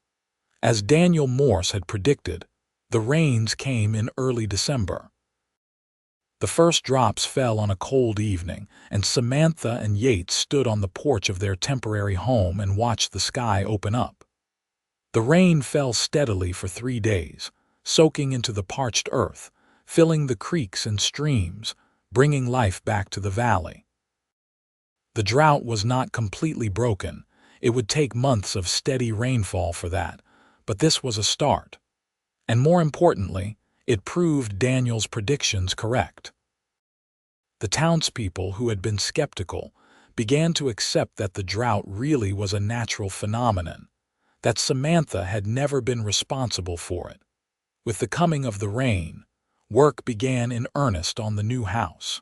As Daniel Morse had predicted, the rains came in early December. The first drops fell on a cold evening, and Samantha and Yates stood on the porch of their temporary home and watched the sky open up. The rain fell steadily for 3 days, soaking into the parched earth, filling the creeks and streams, bringing life back to the valley. The drought was not completely broken. It would take months of steady rainfall for that, but this was a start. And more importantly, it proved Daniel's predictions correct. The townspeople who had been skeptical began to accept that the drought really was a natural phenomenon, that Samantha had never been responsible for it. With the coming of the rain, work began in earnest on the new house.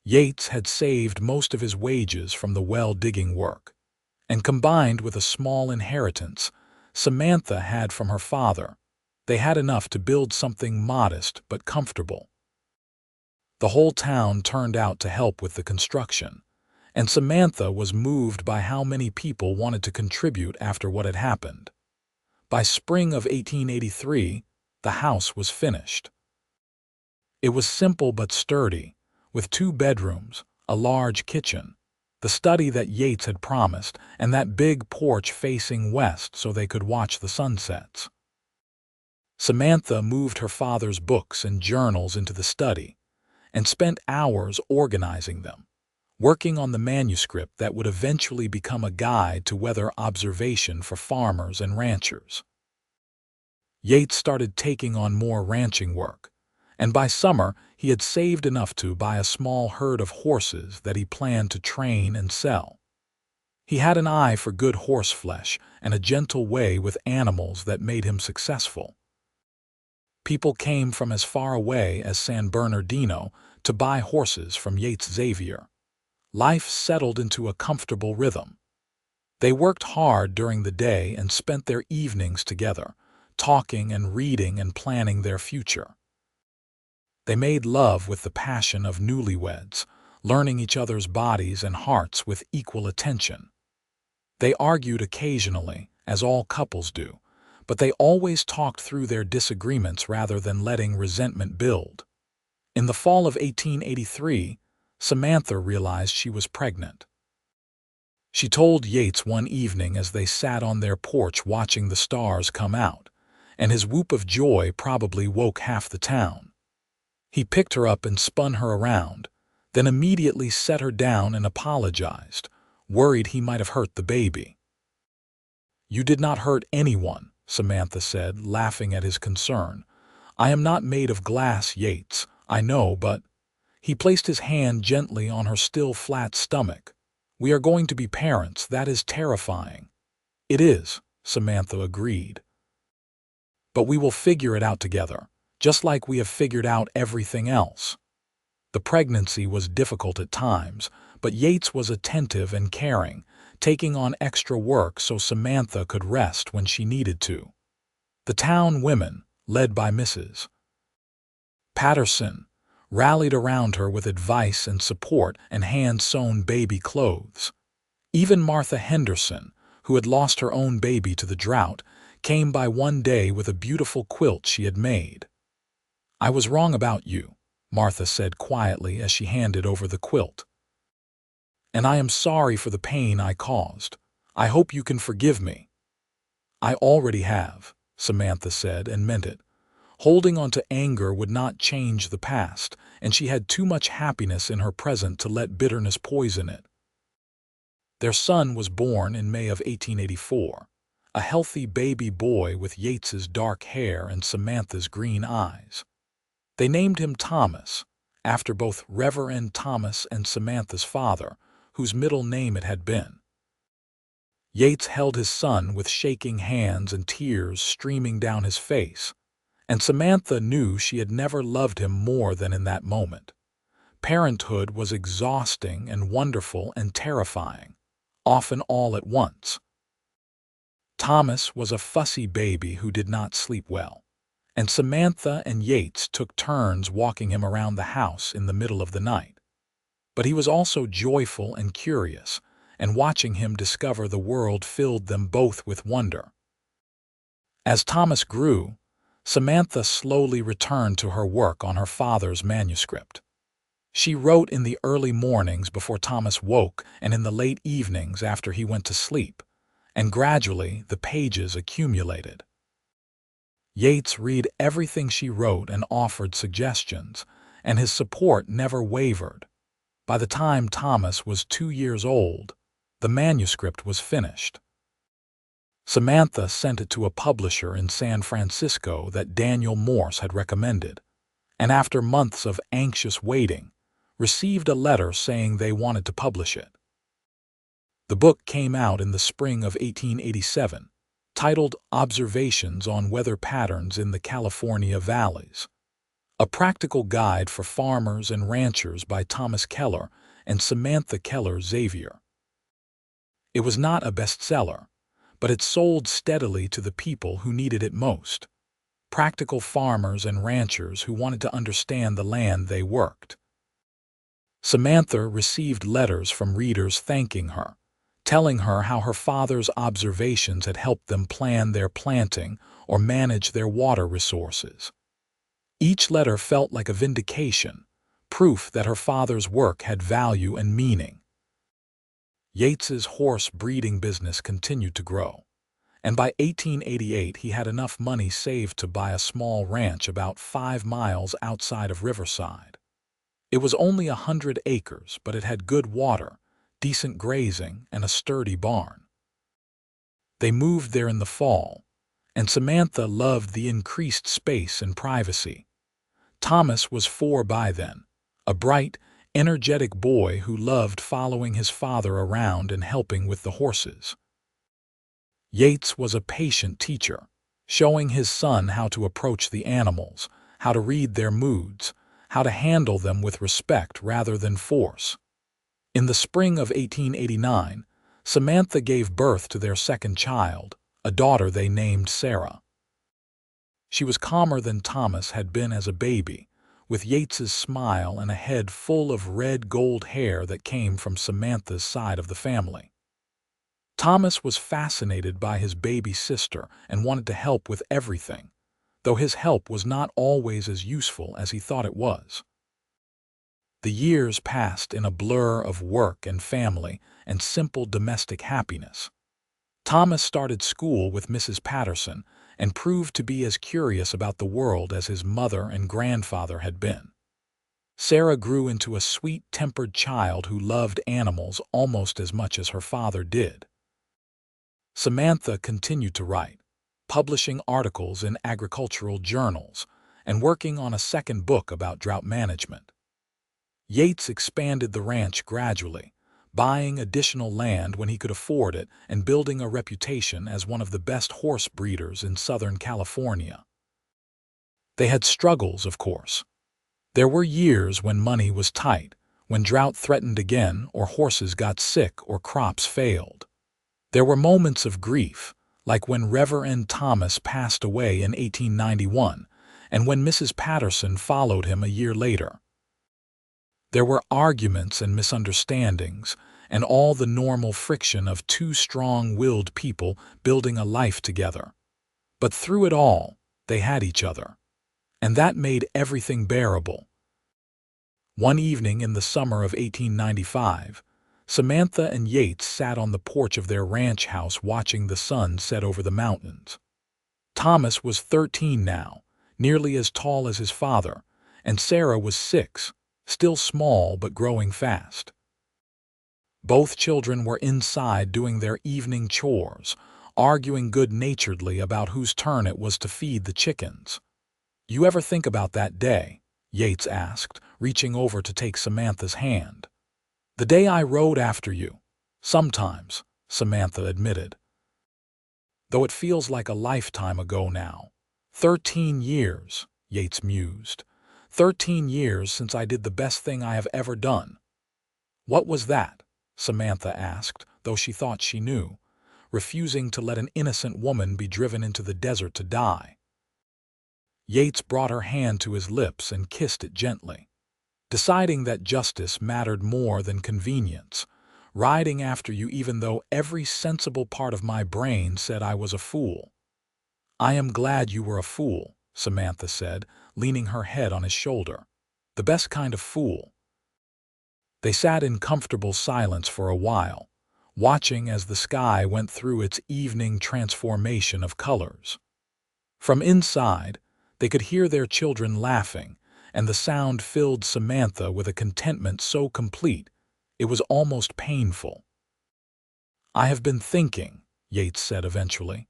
Yates had saved most of his wages from the well-digging work, and combined with a small inheritance Samantha had from her father, they had enough to build something modest but comfortable. The whole town turned out to help with the construction, and Samantha was moved by how many people wanted to contribute after what had happened. By spring of 1883, the house was finished. It was simple but sturdy, with 2 bedrooms, a large kitchen, the study that Yates had promised, and that big porch facing west so they could watch the sunsets. Samantha moved her father's books and journals into the study and spent hours organizing them, working on the manuscript that would eventually become a guide to weather observation for farmers and ranchers. Yates started taking on more ranching work, and by summer he had saved enough to buy a small herd of horses that he planned to train and sell. He had an eye for good horse flesh and a gentle way with animals that made him successful. People came from as far away as San Bernardino to buy horses from Yates Xavier. Life settled into a comfortable rhythm. They worked hard during the day and spent their evenings together, talking and reading and planning their future. They made love with the passion of newlyweds, learning each other's bodies and hearts with equal attention. They argued occasionally, as all couples do, but they always talked through their disagreements rather than letting resentment build. In the fall of 1883, Samantha realized she was pregnant. She told Yates one evening as they sat on their porch watching the stars come out, and his whoop of joy probably woke half the town. He picked her up and spun her around, then immediately set her down and apologized, worried he might have hurt the baby. "You did not hurt anyone," Samantha said, laughing at his concern. "I am not made of glass, Yates, I know, but—" He placed his hand gently on her still flat stomach. "We are going to be parents. That is terrifying." "It is," Samantha agreed. "But we will figure it out together, just like we have figured out everything else." The pregnancy was difficult at times, but Yates was attentive and caring, taking on extra work so Samantha could rest when she needed to. The town women, led by Mrs. Patterson, rallied around her with advice and support and hand-sewn baby clothes. Even Martha Henderson, who had lost her own baby to the drought, came by one day with a beautiful quilt she had made. "I was wrong about you," Martha said quietly as she handed over the quilt. "And I am sorry for the pain I caused. I hope you can forgive me." "I already have," Samantha said, and meant it. Holding on to anger would not change the past, and she had too much happiness in her present to let bitterness poison it. Their son was born in May of 1884, a healthy baby boy with Yates's dark hair and Samantha's green eyes. They named him Thomas, after both Reverend Thomas and Samantha's father, whose middle name it had been. Yates held his son with shaking hands and tears streaming down his face, and Samantha knew she had never loved him more than in that moment. Parenthood was exhausting and wonderful and terrifying, often all at once. Thomas was a fussy baby who did not sleep well, and Samantha and Yates took turns walking him around the house in the middle of the night. But he was also joyful and curious, and watching him discover the world filled them both with wonder. As Thomas grew, Samantha slowly returned to her work on her father's manuscript. She wrote in the early mornings before Thomas woke and in the late evenings after he went to sleep, and gradually the pages accumulated. Yates read everything she wrote and offered suggestions, and his support never wavered. By the time Thomas was 2 years old, the manuscript was finished. Samantha sent it to a publisher in San Francisco that Daniel Morse had recommended, and after months of anxious waiting, received a letter saying they wanted to publish it. The book came out in the spring of 1887, titled Observations on Weather Patterns in the California Valleys, a practical guide for farmers and ranchers by Thomas Keller and Samantha Keller Xavier. It was not a bestseller, but it sold steadily to the people who needed it most, practical farmers and ranchers who wanted to understand the land they worked. Samantha received letters from readers thanking her, telling her how her father's observations had helped them plan their planting or manage their water resources. Each letter felt like a vindication, proof that her father's work had value and meaning. Yates's horse breeding business continued to grow, and by 1888 he had enough money saved to buy a small ranch about 5 miles outside of Riverside. It was only 100 acres, but it had good water, decent grazing, and a sturdy barn. They moved there in the fall, and Samantha loved the increased space and privacy. Thomas was 4 by then, a bright, energetic boy who loved following his father around and helping with the horses. Yates was a patient teacher, showing his son how to approach the animals, how to read their moods, how to handle them with respect rather than force. In the spring of 1889, Samantha gave birth to their second child, a daughter they named Sarah. She was calmer than Thomas had been as a baby, with Yates's smile and a head full of red gold hair that came from Samantha's side of the family. Thomas was fascinated by his baby sister and wanted to help with everything, though his help was not always as useful as he thought it was. The years passed in a blur of work and family and simple domestic happiness. Thomas started school with Mrs. Patterson and proved to be as curious about the world as his mother and grandfather had been. Sarah grew into a sweet-tempered child who loved animals almost as much as her father did. Samantha continued to write, publishing articles in agricultural journals and working on a second book about drought management. Yates expanded the ranch gradually, buying additional land when he could afford it and building a reputation as one of the best horse breeders in Southern California. They had struggles, of course. There were years when money was tight, when drought threatened again or horses got sick or crops failed. There were moments of grief, like when Reverend Thomas passed away in 1891 and when Mrs. Patterson followed him a year later. There were arguments and misunderstandings, and all the normal friction of two strong-willed people building a life together. But through it all, they had each other, and that made everything bearable. One evening in the summer of 1895, Samantha and Yates sat on the porch of their ranch house watching the sun set over the mountains. Thomas was 13 now, nearly as tall as his father, and Sarah was 6, still small but growing fast. Both children were inside doing their evening chores, arguing good-naturedly about whose turn it was to feed the chickens. "You ever think about that day?" Yates asked, reaching over to take Samantha's hand. "The day I rode after you." "Sometimes," Samantha admitted. "Though it feels like a lifetime ago now." 13 years, Yates mused. 13 years since I did the best thing I have ever done." "What was that?" Samantha asked, though she thought she knew, refusing to let an innocent woman be driven into the desert to die. Yates brought her hand to his lips and kissed it gently. "Deciding that justice mattered more than convenience, riding after you even though every sensible part of my brain said I was a fool." "I am glad you were a fool," Samantha said, leaning her head on his shoulder. "The best kind of fool." They sat in comfortable silence for a while, watching as the sky went through its evening transformation of colors. From inside, they could hear their children laughing, and the sound filled Samantha with a contentment so complete it was almost painful. "I have been thinking," Yates said eventually,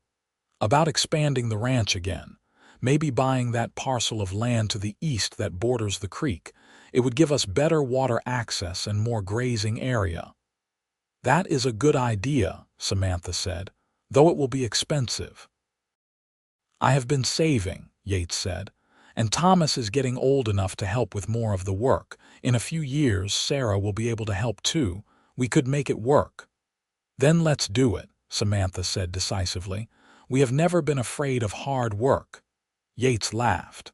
"about expanding the ranch again. Maybe buying that parcel of land to the east that borders the creek. It would give us better water access and more grazing area." "That is a good idea," Samantha said, "though it will be expensive." "I have been saving," Yates said, "and Thomas is getting old enough to help with more of the work. In a few years, Sarah will be able to help too. We could make it work." "Then let's do it," Samantha said decisively. "We have never been afraid of hard work." Yates laughed.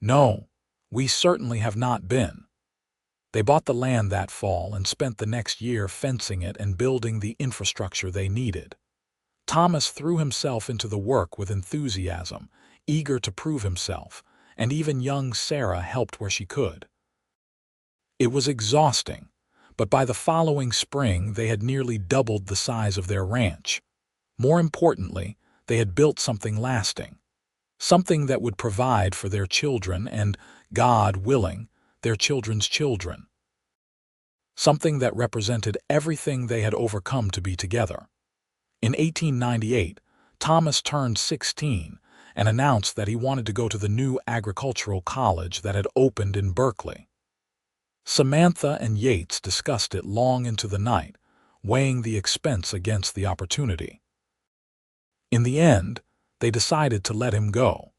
"No, we certainly have not been." They bought the land that fall and spent the next year fencing it and building the infrastructure they needed. Thomas threw himself into the work with enthusiasm, eager to prove himself, and even young Sarah helped where she could. It was exhausting, but by the following spring they had nearly doubled the size of their ranch. More importantly, they had built something lasting, something that would provide for their children and, God willing, their children's children. Something that represented everything they had overcome to be together. In 1898, Thomas turned 16 and announced that he wanted to go to the new agricultural college that had opened in Berkeley. Samantha and Yates discussed it long into the night, weighing the expense against the opportunity. In the end, they decided to let him go.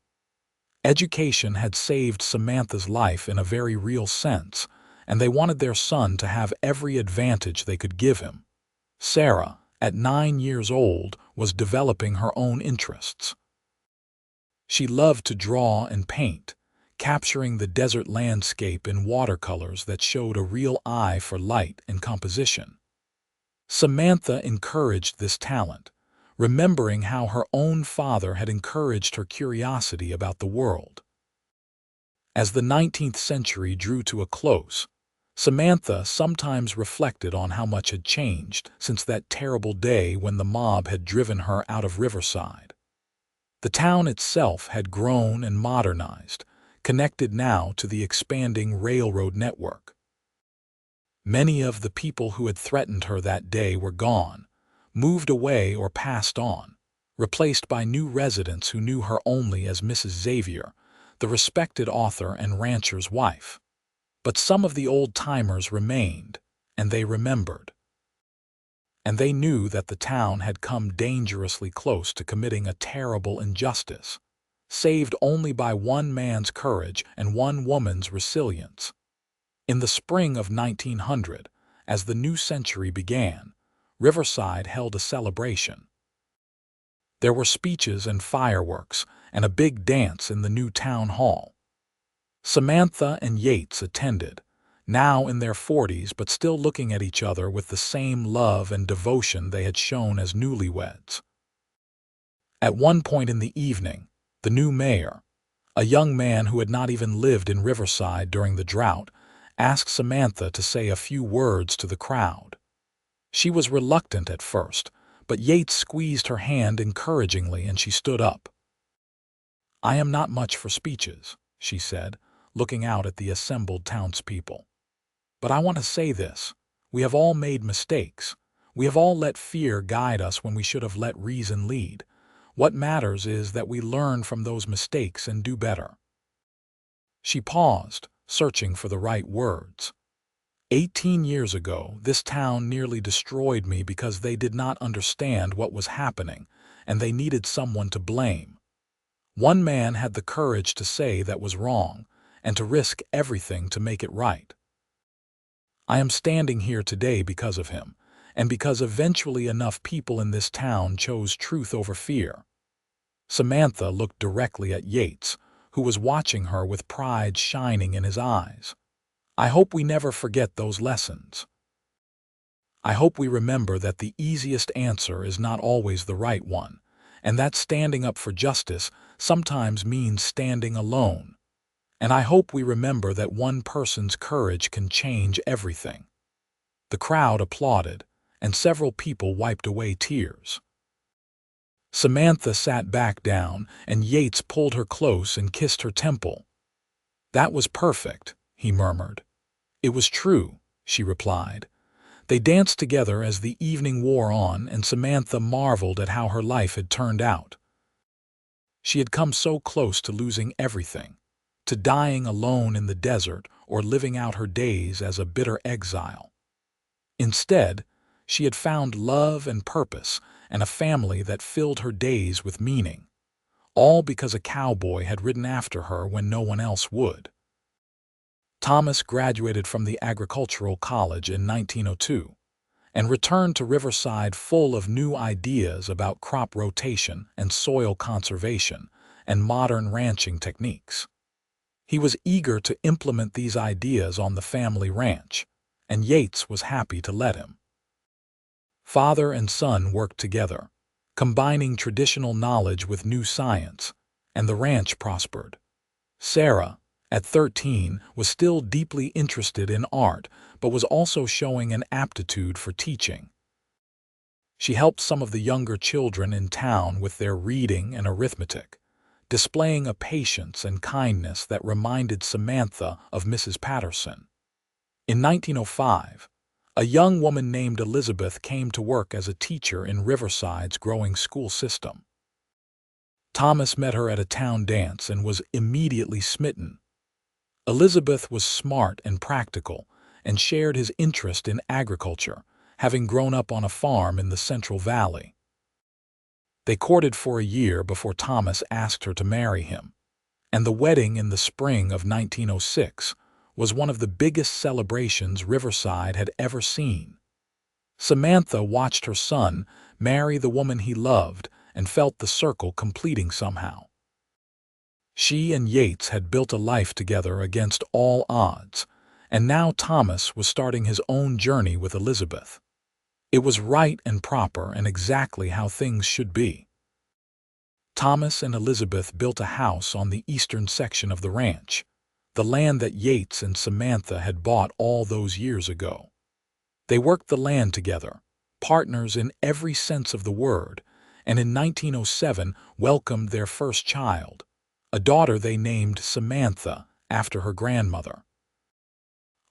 Education had saved Samantha's life in a very real sense, and they wanted their son to have every advantage they could give him. Sarah, at 9 years old, was developing her own interests. She loved to draw and paint, capturing the desert landscape in watercolors that showed a real eye for light and composition. Samantha encouraged this talent, remembering how her own father had encouraged her curiosity about the world. As the 19th century drew to a close, Samantha sometimes reflected on how much had changed since that terrible day when the mob had driven her out of Riverside. The town itself had grown and modernized, connected now to the expanding railroad network. Many of the people who had threatened her that day were gone, moved away or passed on, replaced by new residents who knew her only as Mrs. Xavier, the respected author and rancher's wife. But some of the old-timers remained, and they remembered. And they knew that the town had come dangerously close to committing a terrible injustice, saved only by one man's courage and one woman's resilience. In the spring of 1900, as the new century began, Riverside held a celebration. There were speeches and fireworks, and a big dance in the new town hall. Samantha and Yates attended, now in their 40s but still looking at each other with the same love and devotion they had shown as newlyweds. At one point in the evening, the new mayor, a young man who had not even lived in Riverside during the drought, asked Samantha to say a few words to the crowd. She was reluctant at first, but Yates squeezed her hand encouragingly and she stood up. "I am not much for speeches," she said, looking out at the assembled townspeople. "But I want to say this. We have all made mistakes. We have all let fear guide us when we should have let reason lead. What matters is that we learn from those mistakes and do better." She paused, searching for the right words. 18 years ago, this town nearly destroyed me because they did not understand what was happening, and they needed someone to blame. One man had the courage to say that was wrong, and to risk everything to make it right. I am standing here today because of him, and because eventually enough people in this town chose truth over fear. Samantha looked directly at Yates, who was watching her with pride shining in his eyes. "I hope we never forget those lessons. I hope we remember that the easiest answer is not always the right one, and that standing up for justice sometimes means standing alone. And I hope we remember that one person's courage can change everything." The crowd applauded, and several people wiped away tears. Samantha sat back down, and Yates pulled her close and kissed her temple. "That was perfect," he murmured. "It was true," she replied. They danced together as the evening wore on, and Samantha marveled at how her life had turned out. She had come so close to losing everything, to dying alone in the desert or living out her days as a bitter exile. Instead, she had found love and purpose and a family that filled her days with meaning, all because a cowboy had ridden after her when no one else would. Thomas graduated from the agricultural college in 1902 and returned to Riverside full of new ideas about crop rotation and soil conservation and modern ranching techniques. He was eager to implement these ideas on the family ranch, and Yates was happy to let him. Father and son worked together, combining traditional knowledge with new science, and the ranch prospered. Sarah, at 13, was still deeply interested in art, but was also showing an aptitude for teaching. She helped some of the younger children in town with their reading and arithmetic, displaying a patience and kindness that reminded Samantha of Mrs. Patterson. In 1905, a young woman named Elizabeth came to work as a teacher in Riverside's growing school system. Thomas met her at a town dance and was immediately smitten. Elizabeth was smart and practical and shared his interest in agriculture, having grown up on a farm in the Central Valley. They courted for a year before Thomas asked her to marry him, and the wedding in the spring of 1906 was one of the biggest celebrations Riverside had ever seen. Samantha watched her son marry the woman he loved and felt the circle completing somehow. She and Yates had built a life together against all odds, and now Thomas was starting his own journey with Elizabeth. It was right and proper and exactly how things should be. Thomas and Elizabeth built a house on the eastern section of the ranch, the land that Yates and Samantha had bought all those years ago. They worked the land together, partners in every sense of the word, and in 1907 welcomed their first child, a daughter they named Samantha after her grandmother.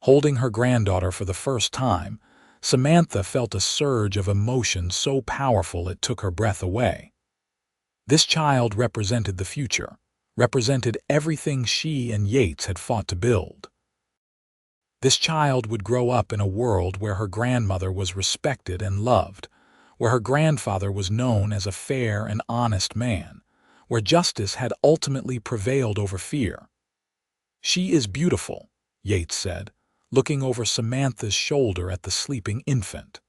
Holding her granddaughter for the first time, Samantha felt a surge of emotion so powerful it took her breath away. This child represented the future, represented everything she and Yates had fought to build. This child would grow up in a world where her grandmother was respected and loved, where her grandfather was known as a fair and honest man, where justice had ultimately prevailed over fear. "She is beautiful," Yates said, looking over Samantha's shoulder at the sleeping infant.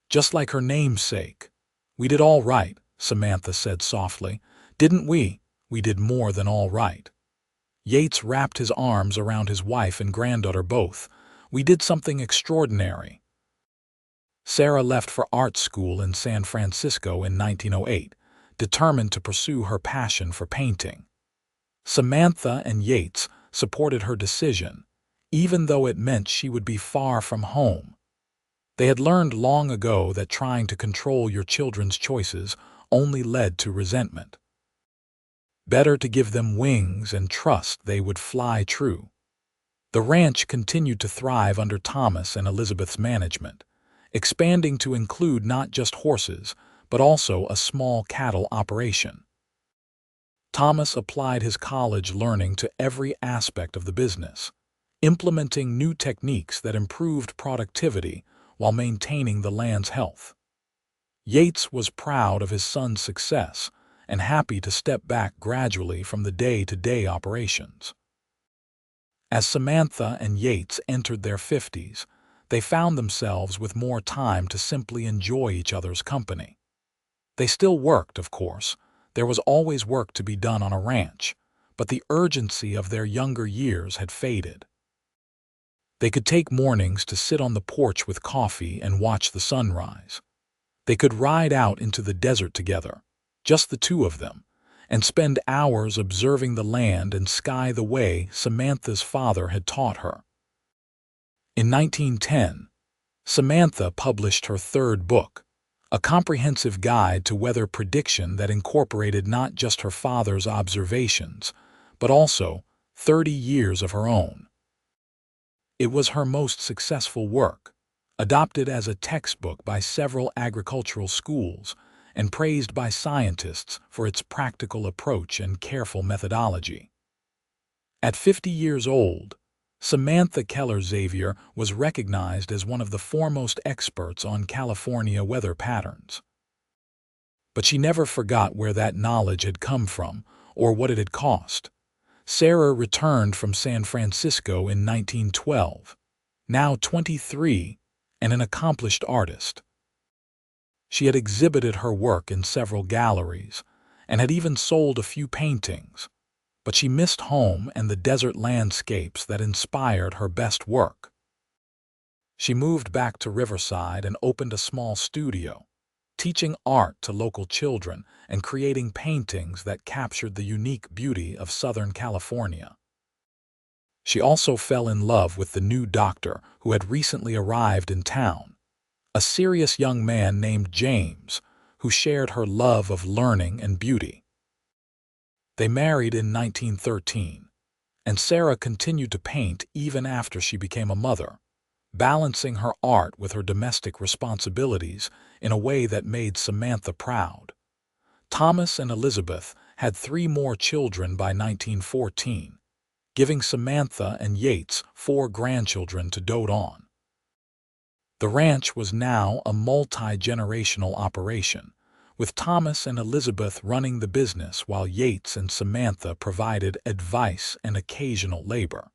"Just like her namesake. We did all right," Samantha said softly. "Didn't we? We did more than all right." Yates wrapped his arms around his wife and granddaughter both. "We did something extraordinary." Sarah left for art school in San Francisco in 1908, determined to pursue her passion for painting. Samantha and Yates supported her decision, even though it meant she would be far from home. They had learned long ago that trying to control your children's choices only led to resentment. Better to give them wings and trust they would fly true. The ranch continued to thrive under Thomas and Elizabeth's management, expanding to include not just horses, but also a small cattle operation. Thomas applied his college learning to every aspect of the business, implementing new techniques that improved productivity while maintaining the land's health. Yates was proud of his son's success and happy to step back gradually from the day-to-day operations. As Samantha and Yates entered their 50s, they found themselves with more time to simply enjoy each other's company. They still worked, of course. There was always work to be done on a ranch, but the urgency of their younger years had faded. They could take mornings to sit on the porch with coffee and watch the sunrise. They could ride out into the desert together, just the two of them, and spend hours observing the land and sky the way Samantha's father had taught her. In 1910, Samantha published her third book, a comprehensive guide to weather prediction that incorporated not just her father's observations, but also 30 years of her own. It was her most successful work, adopted as a textbook by several agricultural schools and praised by scientists for its practical approach and careful methodology. At 50 years old, Samantha Keller Xavier was recognized as one of the foremost experts on California weather patterns. But she never forgot where that knowledge had come from or what it had cost. Sarah returned from San Francisco in 1912, now 23 and an accomplished artist. She had exhibited her work in several galleries and had even sold a few paintings. but she missed home and the desert landscapes that inspired her best work. She moved back to Riverside and opened a small studio, teaching art to local children and creating paintings that captured the unique beauty of Southern California. She also fell in love with the new doctor who had recently arrived in town, a serious young man named James, who shared her love of learning and beauty. They married in 1913, and Sarah continued to paint even after she became a mother, balancing her art with her domestic responsibilities in a way that made Samantha proud. Thomas and Elizabeth had 3 more children by 1914, giving Samantha and Yates 4 grandchildren to dote on. The ranch was now a multi-generational operation, with Thomas and Elizabeth running the business while Yates and Samantha provided advice and occasional labor.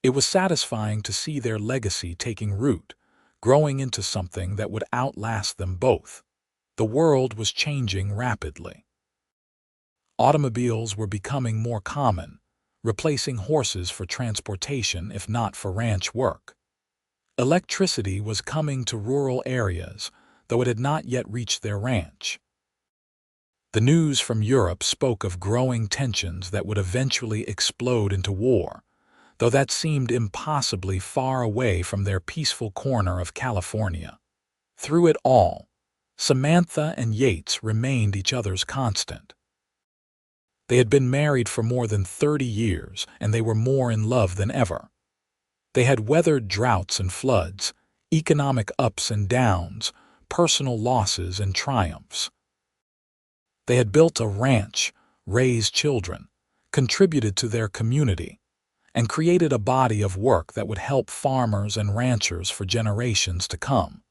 It was satisfying to see their legacy taking root, growing into something that would outlast them both. The world was changing rapidly. Automobiles were becoming more common, replacing horses for transportation if not for ranch work. Electricity was coming to rural areas, though it had not yet reached their ranch. The news from Europe spoke of growing tensions that would eventually explode into war, though that seemed impossibly far away from their peaceful corner of California. Through it all, Samantha and Yates remained each other's constant. They had been married for more than 30 years, and they were more in love than ever. They had weathered droughts and floods, economic ups and downs, personal losses and triumphs. They had built a ranch, raised children, contributed to their community, and created a body of work that would help farmers and ranchers for generations to come.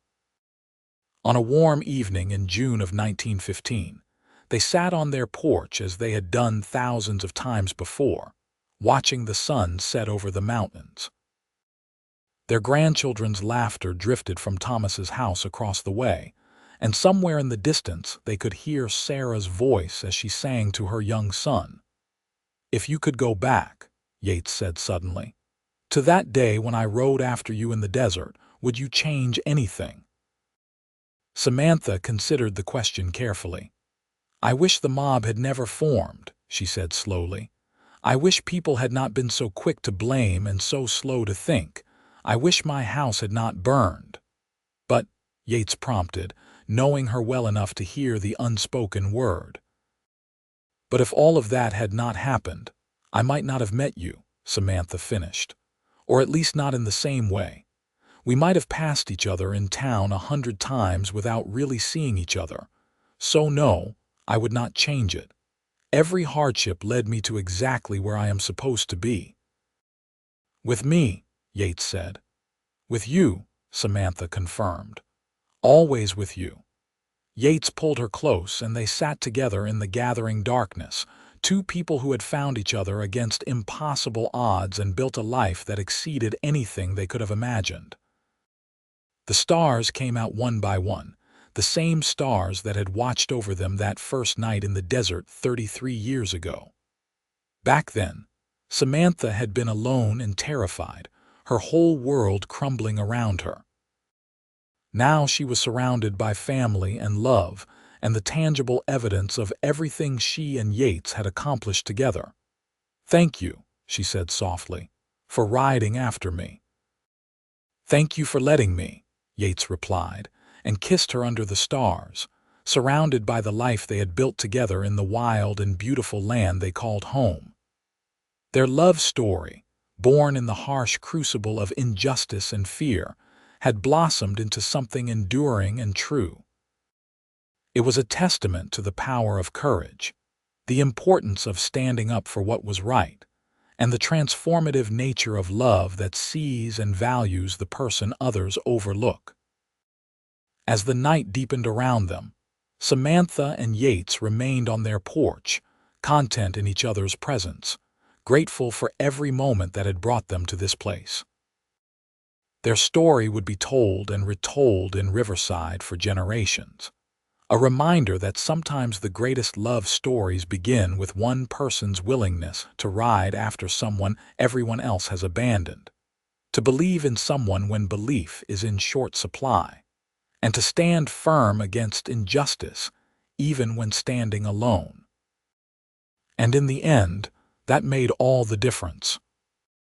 On a warm evening in June of 1915, they sat on their porch as they had done thousands of times before, watching the sun set over the mountains. Their grandchildren's laughter drifted from Thomas's house across the way, and somewhere in the distance they could hear Sarah's voice as she sang to her young son. "If you could go back," Yates said suddenly, "to that day when I rode after you in the desert, would you change anything?" Samantha considered the question carefully. "I wish the mob had never formed," she said slowly. "I wish people had not been so quick to blame and so slow to think. I wish my house had not burned." "But," Yates prompted, knowing her well enough to hear the unspoken word. "But if all of that had not happened, I might not have met you," Samantha finished. "Or at least not in the same way. We might have passed each other in town 100 times without really seeing each other. So no, I would not change it. Every hardship led me to exactly where I am supposed to be." "With me," Yates said. "With you," Samantha confirmed. "Always with you." Yates pulled her close, and they sat together in the gathering darkness, 2 people who had found each other against impossible odds and built a life that exceeded anything they could have imagined. The stars came out one by one, the same stars that had watched over them that first night in the desert 33 years ago. Back then, Samantha had been alone and terrified, her whole world crumbling around her. Now she was surrounded by family and love and the tangible evidence of everything she and Yates had accomplished together. "Thank you," she said softly, "for riding after me." "Thank you for letting me," Yates replied, and kissed her under the stars, surrounded by the life they had built together in the wild and beautiful land they called home. Their love story, born in the harsh crucible of injustice and fear, had blossomed into something enduring and true. It was a testament to the power of courage, the importance of standing up for what was right, and the transformative nature of love that sees and values the person others overlook. As the night deepened around them, Samantha and Yates remained on their porch, content in each other's presence, grateful for every moment that had brought them to this place. Their story would be told and retold in Riverside for generations, A reminder that sometimes the greatest love stories begin with one person's willingness to ride after someone everyone else has abandoned, to believe in someone when belief is in short supply, and to stand firm against injustice even when standing alone. And in the end, that made all the difference.